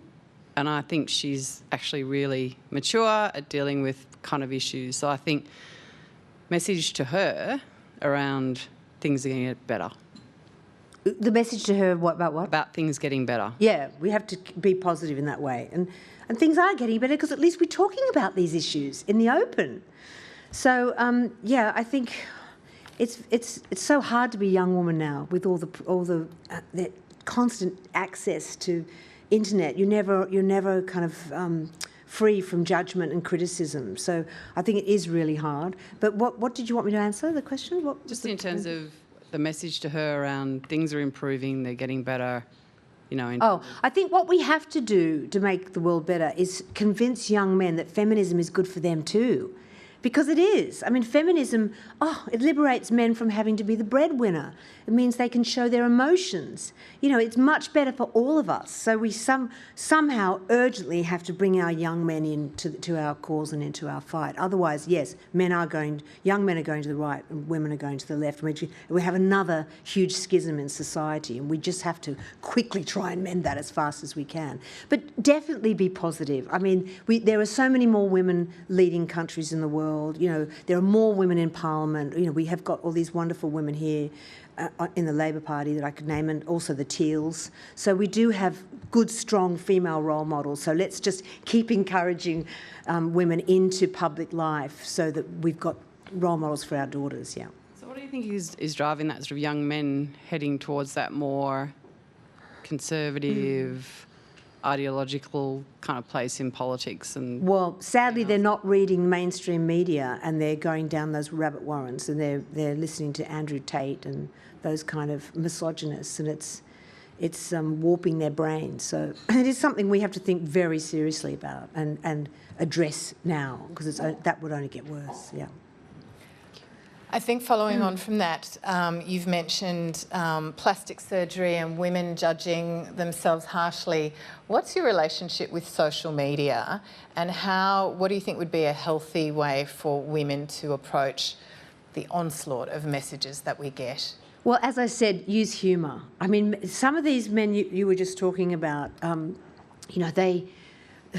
and I think she's actually really mature at dealing with kind of issues. So I think message to her around things are going to get better. The message to her, about what? About things getting better. Yeah, we have to be positive in that way. And things are getting better because at least we're talking about these issues in the open. So, I think it's so hard to be a young woman now with all the constant access to internet. You're never kind of free from judgment and criticism. So I think it is really hard. But what did you want me to answer, the question? Just in terms of the message to her around things are improving, they're getting better, you know. I think what we have to do to make the world better is convince young men that feminism is good for them too. Because it is. I mean, feminism, it liberates men from having to be the breadwinner. It means they can show their emotions. You know, it's much better for all of us. So we somehow urgently have to bring our young men into our cause and into our fight. Otherwise, yes, young men are going to the right and women are going to the left. We have another huge schism in society, and we just have to quickly try and mend that as fast as we can. But definitely be positive. I mean, there are so many more women leading countries in the world. You know, there are more women in Parliament. You know, we have got all these wonderful women here in the Labor Party that I could name, and also the Teals. So we do have good, strong female role models. So let's just keep encouraging women into public life so that we've got role models for our daughters, yeah. So what do you think is driving that sort of young men heading towards that more conservative, ideological kind of place in politics? And well, sadly, they're not reading mainstream media, and they're going down those rabbit warrens, and they're listening to Andrew Tate and those kind of misogynists, and it's warping their brains. So it is something we have to think very seriously about and address now, because that would only get worse. Yeah. I think following on from that, you've mentioned plastic surgery and women judging themselves harshly. What's your relationship with social media, and what do you think would be a healthy way for women to approach the onslaught of messages that we get? Well, as I said, use humour. I mean, some of these men you were just talking about, you know,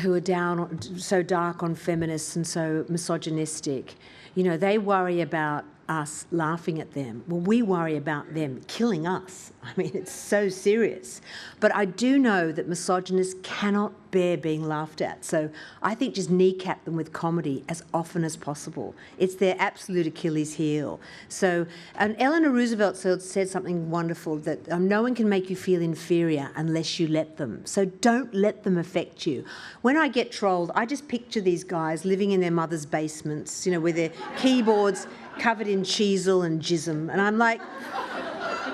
who are so dark on feminists and so misogynistic, you know, they worry about us laughing at them. Well, we worry about them killing us. I mean, it's so serious. But I do know that misogynists cannot bear being laughed at. So I think just kneecap them with comedy as often as possible. It's their absolute Achilles heel. So, and Eleanor Roosevelt said something wonderful, that no one can make you feel inferior unless you let them. So don't let them affect you. When I get trolled, I just picture these guys living in their mother's basements, you know, with their keyboards covered in cheesel and jism. And I'm like,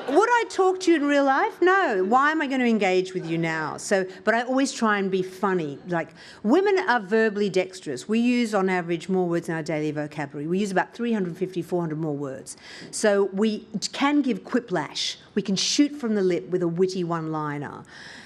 would I talk to you in real life? No. Why am I going to engage with you now? So, but I always try and be funny. Like, women are verbally dexterous. We use, on average, more words in our daily vocabulary. We use about 350, 400 more words. So we can give quiplash. We can shoot from the lip with a witty one-liner.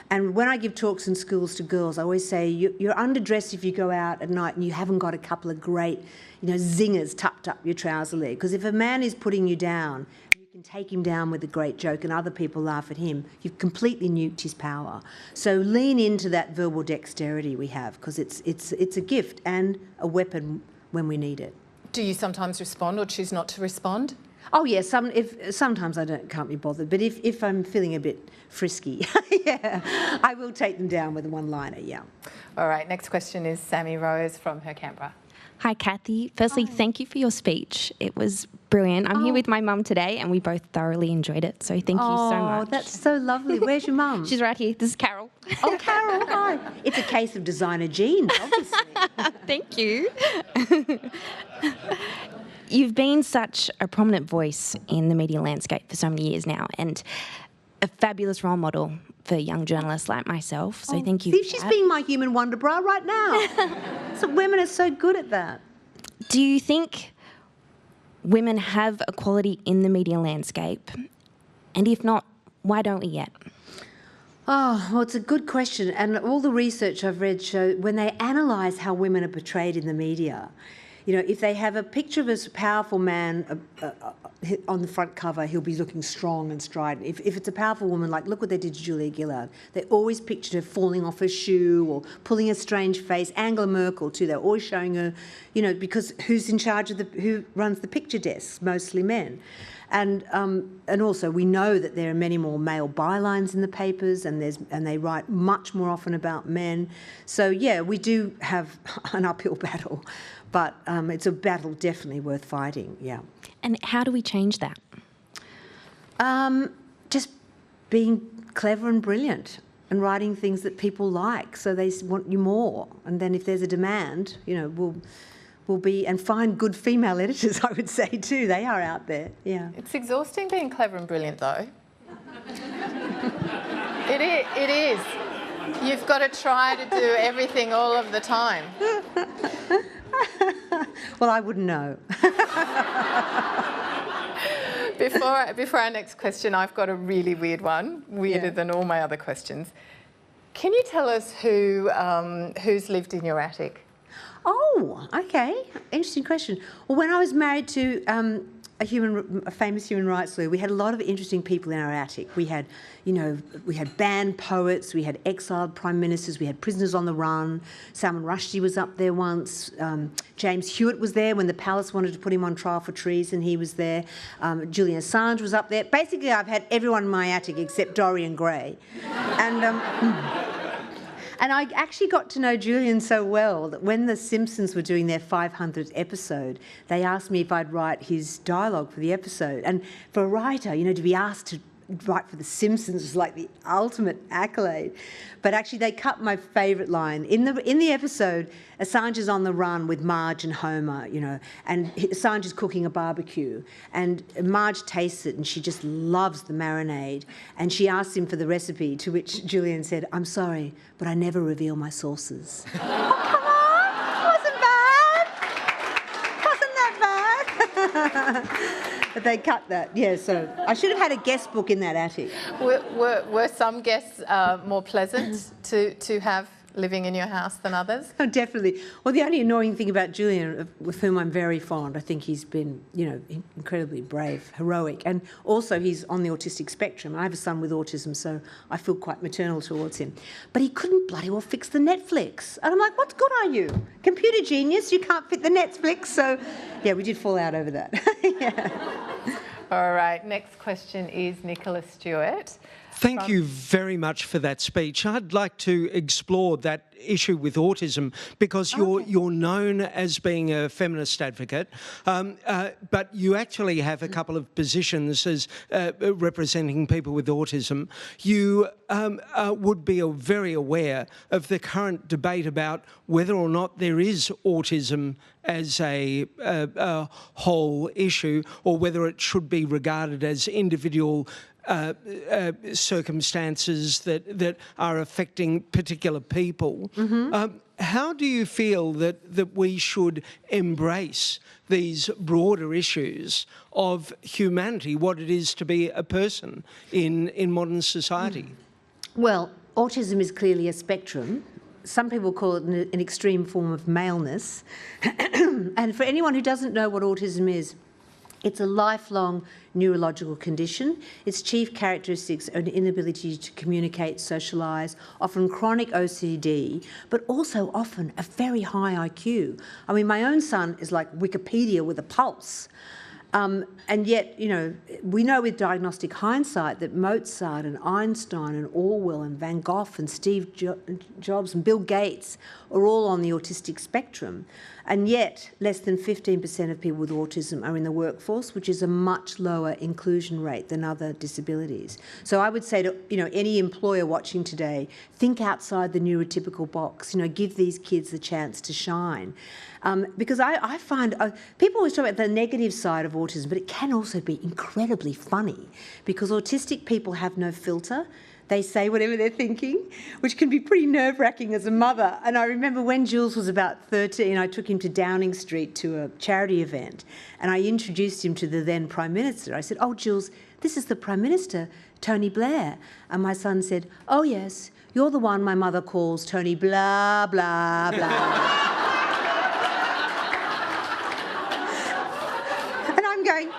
And when I give talks in schools to girls, I always say, you're underdressed if you go out at night and you haven't got a couple of great, you know, zingers tucked up your trouser leg. Because if a man is putting you down, you can take him down with a great joke and other people laugh at him, you've completely nuked his power. So lean into that verbal dexterity we have, because it's a gift and a weapon when we need it. Do you sometimes respond or choose not to respond? Oh yes, sometimes I can't be bothered, but if I'm feeling a bit frisky, yeah, I will take them down with a one-liner, yeah. All right, next question is Sammy Rose from her Canberra. Hi, Kathy. Firstly, thank you for your speech. It was brilliant. I'm here with my mum today, and we both thoroughly enjoyed it, so thank you so much. Oh, that's so lovely. Where's your mum? She's right here. This is Carol. Oh, Carol, hi. It's a case of designer genes, obviously. Thank you. You've been such a prominent voice in the media landscape for so many years now, and a fabulous role model for young journalists like myself. So thank you. See, she's being my human wonder bra right now. So women are so good at that. Do you think women have equality in the media landscape? And if not, why don't we yet? Oh, well, it's a good question. And all the research I've read show when they analyse how women are portrayed in the media, you know, if they have a picture of a powerful man on the front cover, he'll be looking strong and strident. If it's a powerful woman, like look what they did to Julia Gillard. They always pictured her falling off her shoe or pulling a strange face. Angela Merkel too. They're always showing her, you know, because who's in charge of who runs the picture desks? Mostly men. And also we know that there are many more male bylines in the papers, and they write much more often about men. So yeah, we do have an uphill battle, but it's a battle definitely worth fighting. Yeah. And how do we change that? Just being clever and brilliant. and writing things that people like, so they want you more. And then if there's a demand, we'll be, and find good female editors, I would say too. They are out there, yeah. It's exhausting being clever and brilliant, though. It is. You've got to try to do everything all of the time. Well, I wouldn't know. Before our next question, I've got a really weird one, weirder than all my other questions. Can you tell us who's lived in your attic? Oh, okay. Interesting question. Well, when I was married to a famous human rights lawyer, we had a lot of interesting people in our attic. We had, we had banned poets, we had exiled prime ministers, we had prisoners on the run. Salman Rushdie was up there once. James Hewitt was there when the palace wanted to put him on trial for treason. He was there. Julian Assange was up there. Basically, I've had everyone in my attic except Dorian Gray. And I actually got to know Julian so well that when The Simpsons were doing their 500th episode, they asked me if I'd write his dialogue for the episode. And for a writer, to be asked to write for The Simpsons was like the ultimate accolade. But actually, they cut my favourite line. In the episode, Assange is on the run with Marge and Homer, and Assange is cooking a barbecue. And Marge tastes it, and she just loves the marinade. And she asks him for the recipe, to which Julian said, "I'm sorry, but I never reveal my sources." Oh, come on! Wasn't that bad? But they cut that, yeah, so I should have had a guest book in that attic. Were some guests more pleasant to have living in your house than others? Oh, definitely. Well, the only annoying thing about Julian, with whom I'm very fond, I think he's been, incredibly brave, heroic, and also he's on the autistic spectrum. I have a son with autism, so I feel quite maternal towards him. But he couldn't bloody well fix the Netflix. And I'm like, what good are you? Computer genius, you can't fit the Netflix. So, yeah, we did fall out over that. Yeah. All right, next question is Nicola Stewart. Thank you very much for that speech. I'd like to explore that issue with autism because you're known as being a feminist advocate, but you actually have a couple of positions as representing people with autism. You would be very aware of the current debate about whether or not there is autism as a whole issue, or whether it should be regarded as individual circumstances that are affecting particular people. Mm-hmm. How do you feel that we should embrace these broader issues of humanity, what it is to be a person in modern society? Well, autism is clearly a spectrum. Some people call it an extreme form of maleness. And for anyone who doesn't know what autism is, it's a lifelong neurological condition. Its chief characteristics are an inability to communicate, socialise, often chronic OCD, but also often a very high IQ. I mean, my own son is like Wikipedia with a pulse. And yet, we know with diagnostic hindsight that Mozart and Einstein and Orwell and Van Gogh and Steve Jobs and Bill Gates are all on the autistic spectrum. And yet, less than 15% of people with autism are in the workforce, which is a much lower inclusion rate than other disabilities. So I would say to any employer watching today, think outside the neurotypical box. Give these kids the chance to shine. Because I find people always talk about the negative side of autism, but it can also be incredibly funny because autistic people have no filter. They say whatever they're thinking, which can be pretty nerve-wracking as a mother. And I remember when Jules was about 13, I took him to Downing Street to a charity event, and I introduced him to the then Prime Minister. I said, "Oh, Jules, this is the Prime Minister, Tony Blair." And my son said, "Oh, yes, you're the one my mother calls Tony blah, blah, blah." And I'm going...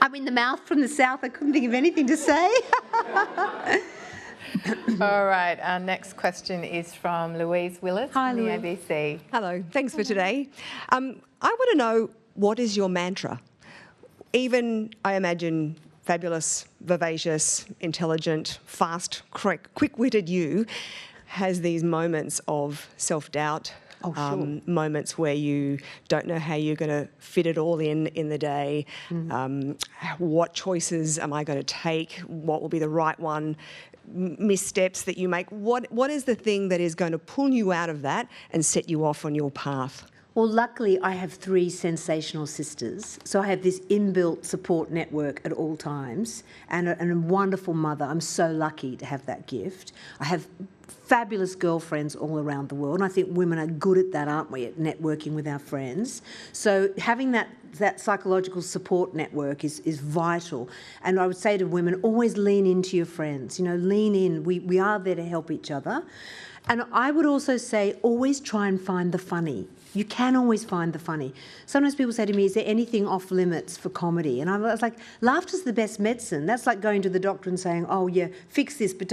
I'm in the mouth from the south. I couldn't think of anything to say. All right, our next question is from Louise Willis from the ABC. Hello, thanks for today. I want to know, what is your mantra? Even, I imagine, fabulous, vivacious, intelligent, fast, quick-witted you has these moments of self-doubt, moments where you don't know how you're going to fit it all in the day. What choices am I going to take? What will be the right one? Missteps that you make. What is the thing that is going to pull you out of that and set you off on your path? Well, luckily, I have 3 sensational sisters, so I have this inbuilt support network at all times, and a wonderful mother. I'm so lucky to have that gift. I have fabulous girlfriends all around the world, and I think women are good at that, aren't we, at networking with our friends. So having that psychological support network is vital. And I would say to women, always lean into your friends, lean in. We are there to help each other. And I would also say, always try and find the funny. You can always find the funny. Sometimes people say to me, is there anything off limits for comedy? And I was like, laughter's the best medicine. That's like going to the doctor and saying, oh yeah, fix this, but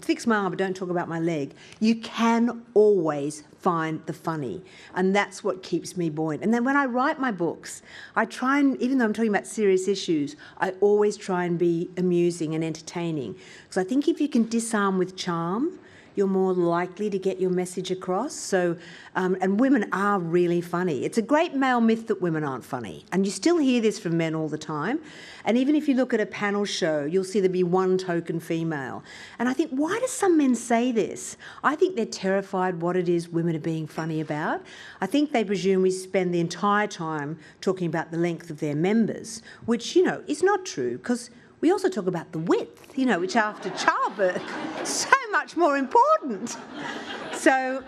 fix my arm, but don't talk about my leg. You can always find the funny. And that's what keeps me buoyant. And then when I write my books, I try and, even though I'm talking about serious issues, I always try and be amusing and entertaining. Because I think if you can disarm with charm, you're more likely to get your message across. So, and women are really funny. It's a great male myth that women aren't funny. And you still hear this from men all the time. And even if you look at a panel show, you'll see there be one token female. And I think, why do some men say this? I think they're terrified what it is women are being funny about. I think they presume we spend the entire time talking about the length of their members, which, is not true, because we also talk about the width, which after childbirth is so much more important. So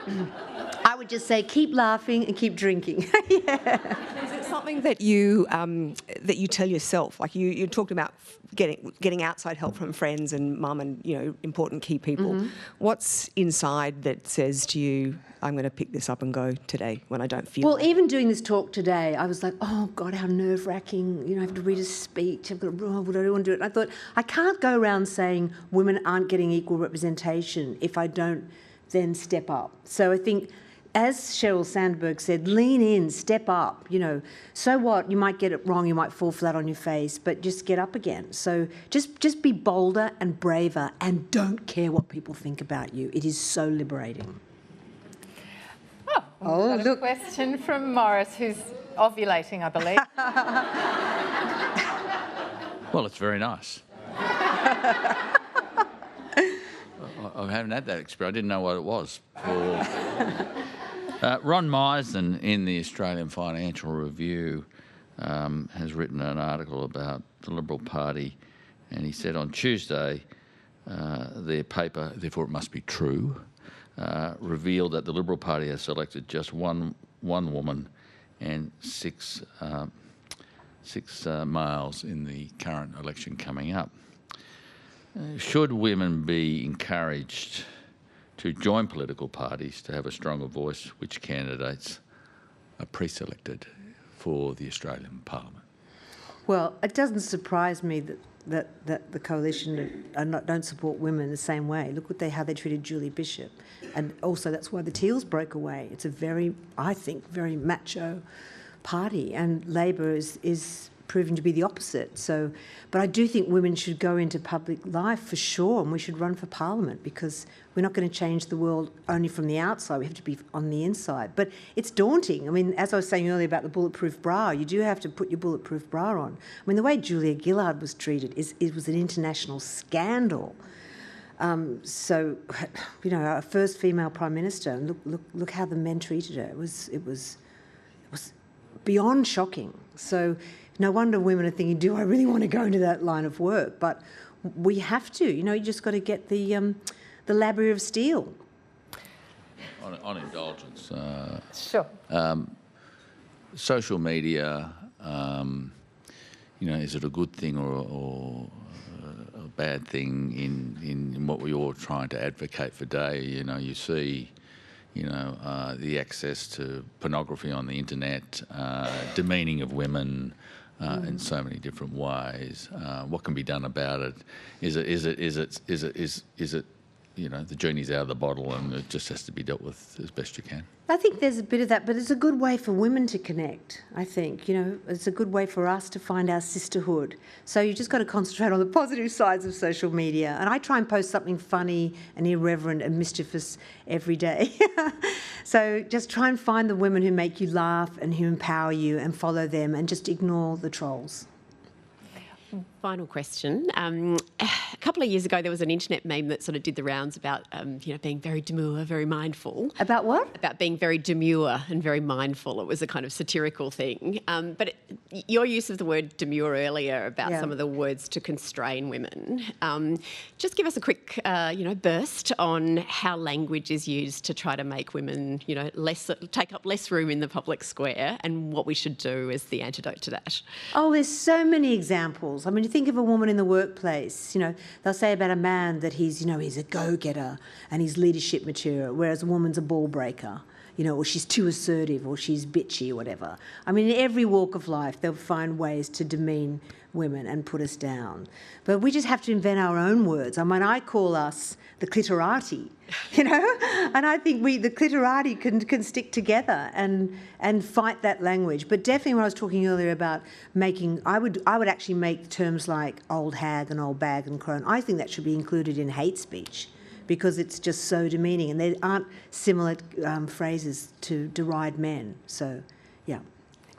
I would just say keep laughing and keep drinking. Yeah. Is it something that you tell yourself? Like you talked about getting outside help from friends and mum and important key people. What's inside that says to you, I'm going to pick this up and go today when I don't feel Well, it? even doing this talk today, I was like, oh, God, how nerve-wracking. I have to read a speech. I don't want to do it. And I thought, I can't go around saying women aren't getting equal representation if I don't then step up. So I think, as Sheryl Sandberg said, lean in, step up. So what? You might get it wrong, you might fall flat on your face, but just get up again. So just be bolder and braver and don't care what people think about you. It is so liberating. Oh, look. A question from Morris, who's ovulating, I believe. Well, it's very nice. I haven't had that experience. I didn't know what it was. Ron Meisden in the Australian Financial Review has written an article about the Liberal Party, and he said on Tuesday their paper, therefore it must be true, revealed that the Liberal Party has selected just one woman and six males in the current election coming up. Should women be encouraged to join political parties to have a stronger voice? Which candidates are pre-selected for the Australian Parliament? Well, it doesn't surprise me that the coalition don't support women the same way. Look how they treated Julie Bishop. And also that's why the Teals broke away. It's a I think, very macho party, and Labor is proving to be the opposite. So, but I do think women should go into public life for sure, and we should run for Parliament, because we're not going to change the world only from the outside. We have to be on the inside. But it's daunting. I mean, as I was saying earlier about the bulletproof bra, you do have to put your bulletproof bra on. I mean, the way Julia Gillard was treated it was an international scandal. So, our first female Prime Minister, and look how the men treated her. It was beyond shocking. So no wonder women are thinking, do I really want to go into that line of work? But we have to. You just got to get the labor of steel. On indulgence. Sure. Social media, is it a good thing or a bad thing in what we're all trying to advocate for today? You see the access to pornography on the internet, demeaning of women in so many different ways. What can be done about it? Is it the genie's out of the bottle and it just has to be dealt with as best you can. I think there's a bit of that, but it's a good way for women to connect, I think. It's a good way for us to find our sisterhood. So you just got to concentrate on the positive sides of social media. And I try and post something funny and irreverent and mischievous every day. So just try and find the women who make you laugh and who empower you and follow them and just ignore the trolls. Final question. A couple of years ago, there was an internet meme that sort of did the rounds about, being very demure, very mindful. About what? About being very demure and very mindful. It was a kind of satirical thing. But your use of the word demure earlier about some of the words to constrain women. Just give us a quick, burst on how language is used to try to make women, take up less room in the public square, and what we should do as the antidote to that. Oh, there's so many examples. I mean, you think of a woman in the workplace, they'll say about a man that he's a go-getter and he's leadership material, whereas a woman's a ball breaker, or she's too assertive or she's bitchy or whatever. I mean, in every walk of life, they'll find ways to demean women and put us down. But we just have to invent our own words. I mean, I call us the clitorati, and I think the clitorati can stick together and fight that language. But definitely when I was talking earlier about I would actually make terms like old hag and old bag and crone. I think that should be included in hate speech because it's just so demeaning, and there aren't similar phrases to deride men. So, yeah.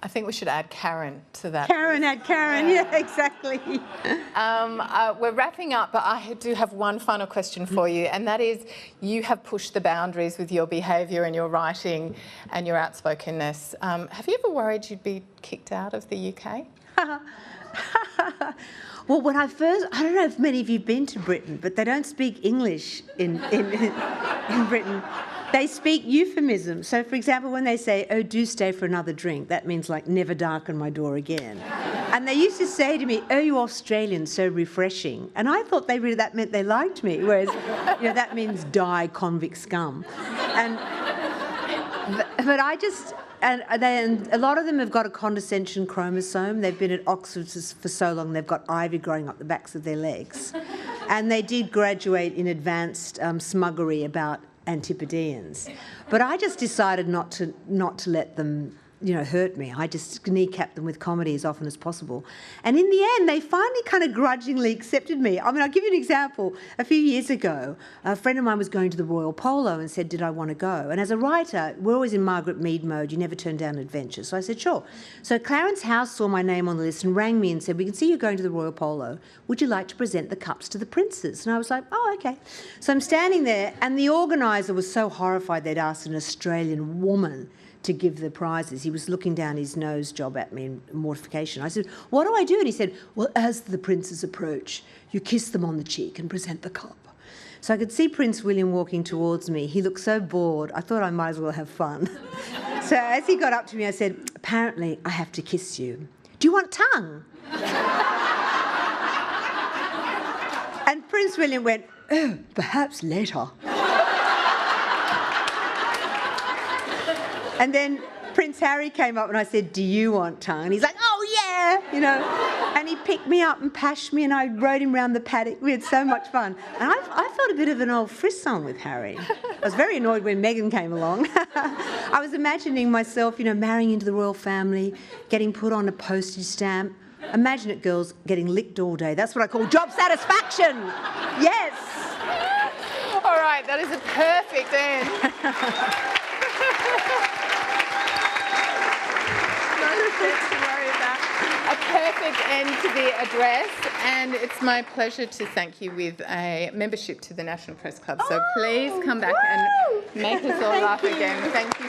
I think we should add Karen to that. Add Karen, yeah, exactly. We're wrapping up, but I do have one final question for you, and that is, you have pushed the boundaries with your behaviour and your writing and your outspokenness. Have you ever worried you'd be kicked out of the UK? Well, when I don't know if many of you have been to Britain, but they don't speak English in Britain. They speak euphemism. So, for example, when they say, oh, do stay for another drink, that means, like, never darken my door again. And they used to say to me, oh, you Australians, so refreshing. And I thought that meant they liked me, whereas, that means die, convict scum. But I just... And a lot of them have got a condescension chromosome. They've been at Oxford for so long, they've got ivy growing up the backs of their legs. And they did graduate in advanced smuggery about Antipodeans. But I just decided not to let them, hurt me. I just kneecapped them with comedy as often as possible. And in the end, they finally kind of grudgingly accepted me. I mean, I'll give you an example. A few years ago, a friend of mine was going to the Royal Polo and said, did I want to go? And as a writer, we're always in Margaret Mead mode. You never turn down adventure. So I said, sure. So Clarence House saw my name on the list and rang me and said, we can see you're going to the Royal Polo. Would you like to present the cups to the princes? And I was like, oh, okay. So I'm standing there, and the organiser was so horrified they'd asked an Australian woman to give the prizes. He was looking down his nose job at me in mortification. I said, what do I do? And he said, well, as the princes approach, you kiss them on the cheek and present the cup. So I could see Prince William walking towards me. He looked so bored, I thought I might as well have fun. So as he got up to me, I said, apparently I have to kiss you. Do you want tongue? And Prince William went, oh, perhaps later. And then Prince Harry came up and I said, do you want tongue? And he's like, oh, yeah, And he picked me up and pashed me and I rode him round the paddock. We had so much fun. And I felt a bit of an old frisson with Harry. I was very annoyed when Meghan came along. I was imagining myself, marrying into the royal family, getting put on a postage stamp. Imagine it, girls, getting licked all day. That's what I call job satisfaction. Yes. All right, that is a perfect end. A perfect end to the address, and it's my pleasure to thank you with a membership to the National Press Club. So please come back and make us all laugh again. Thank you.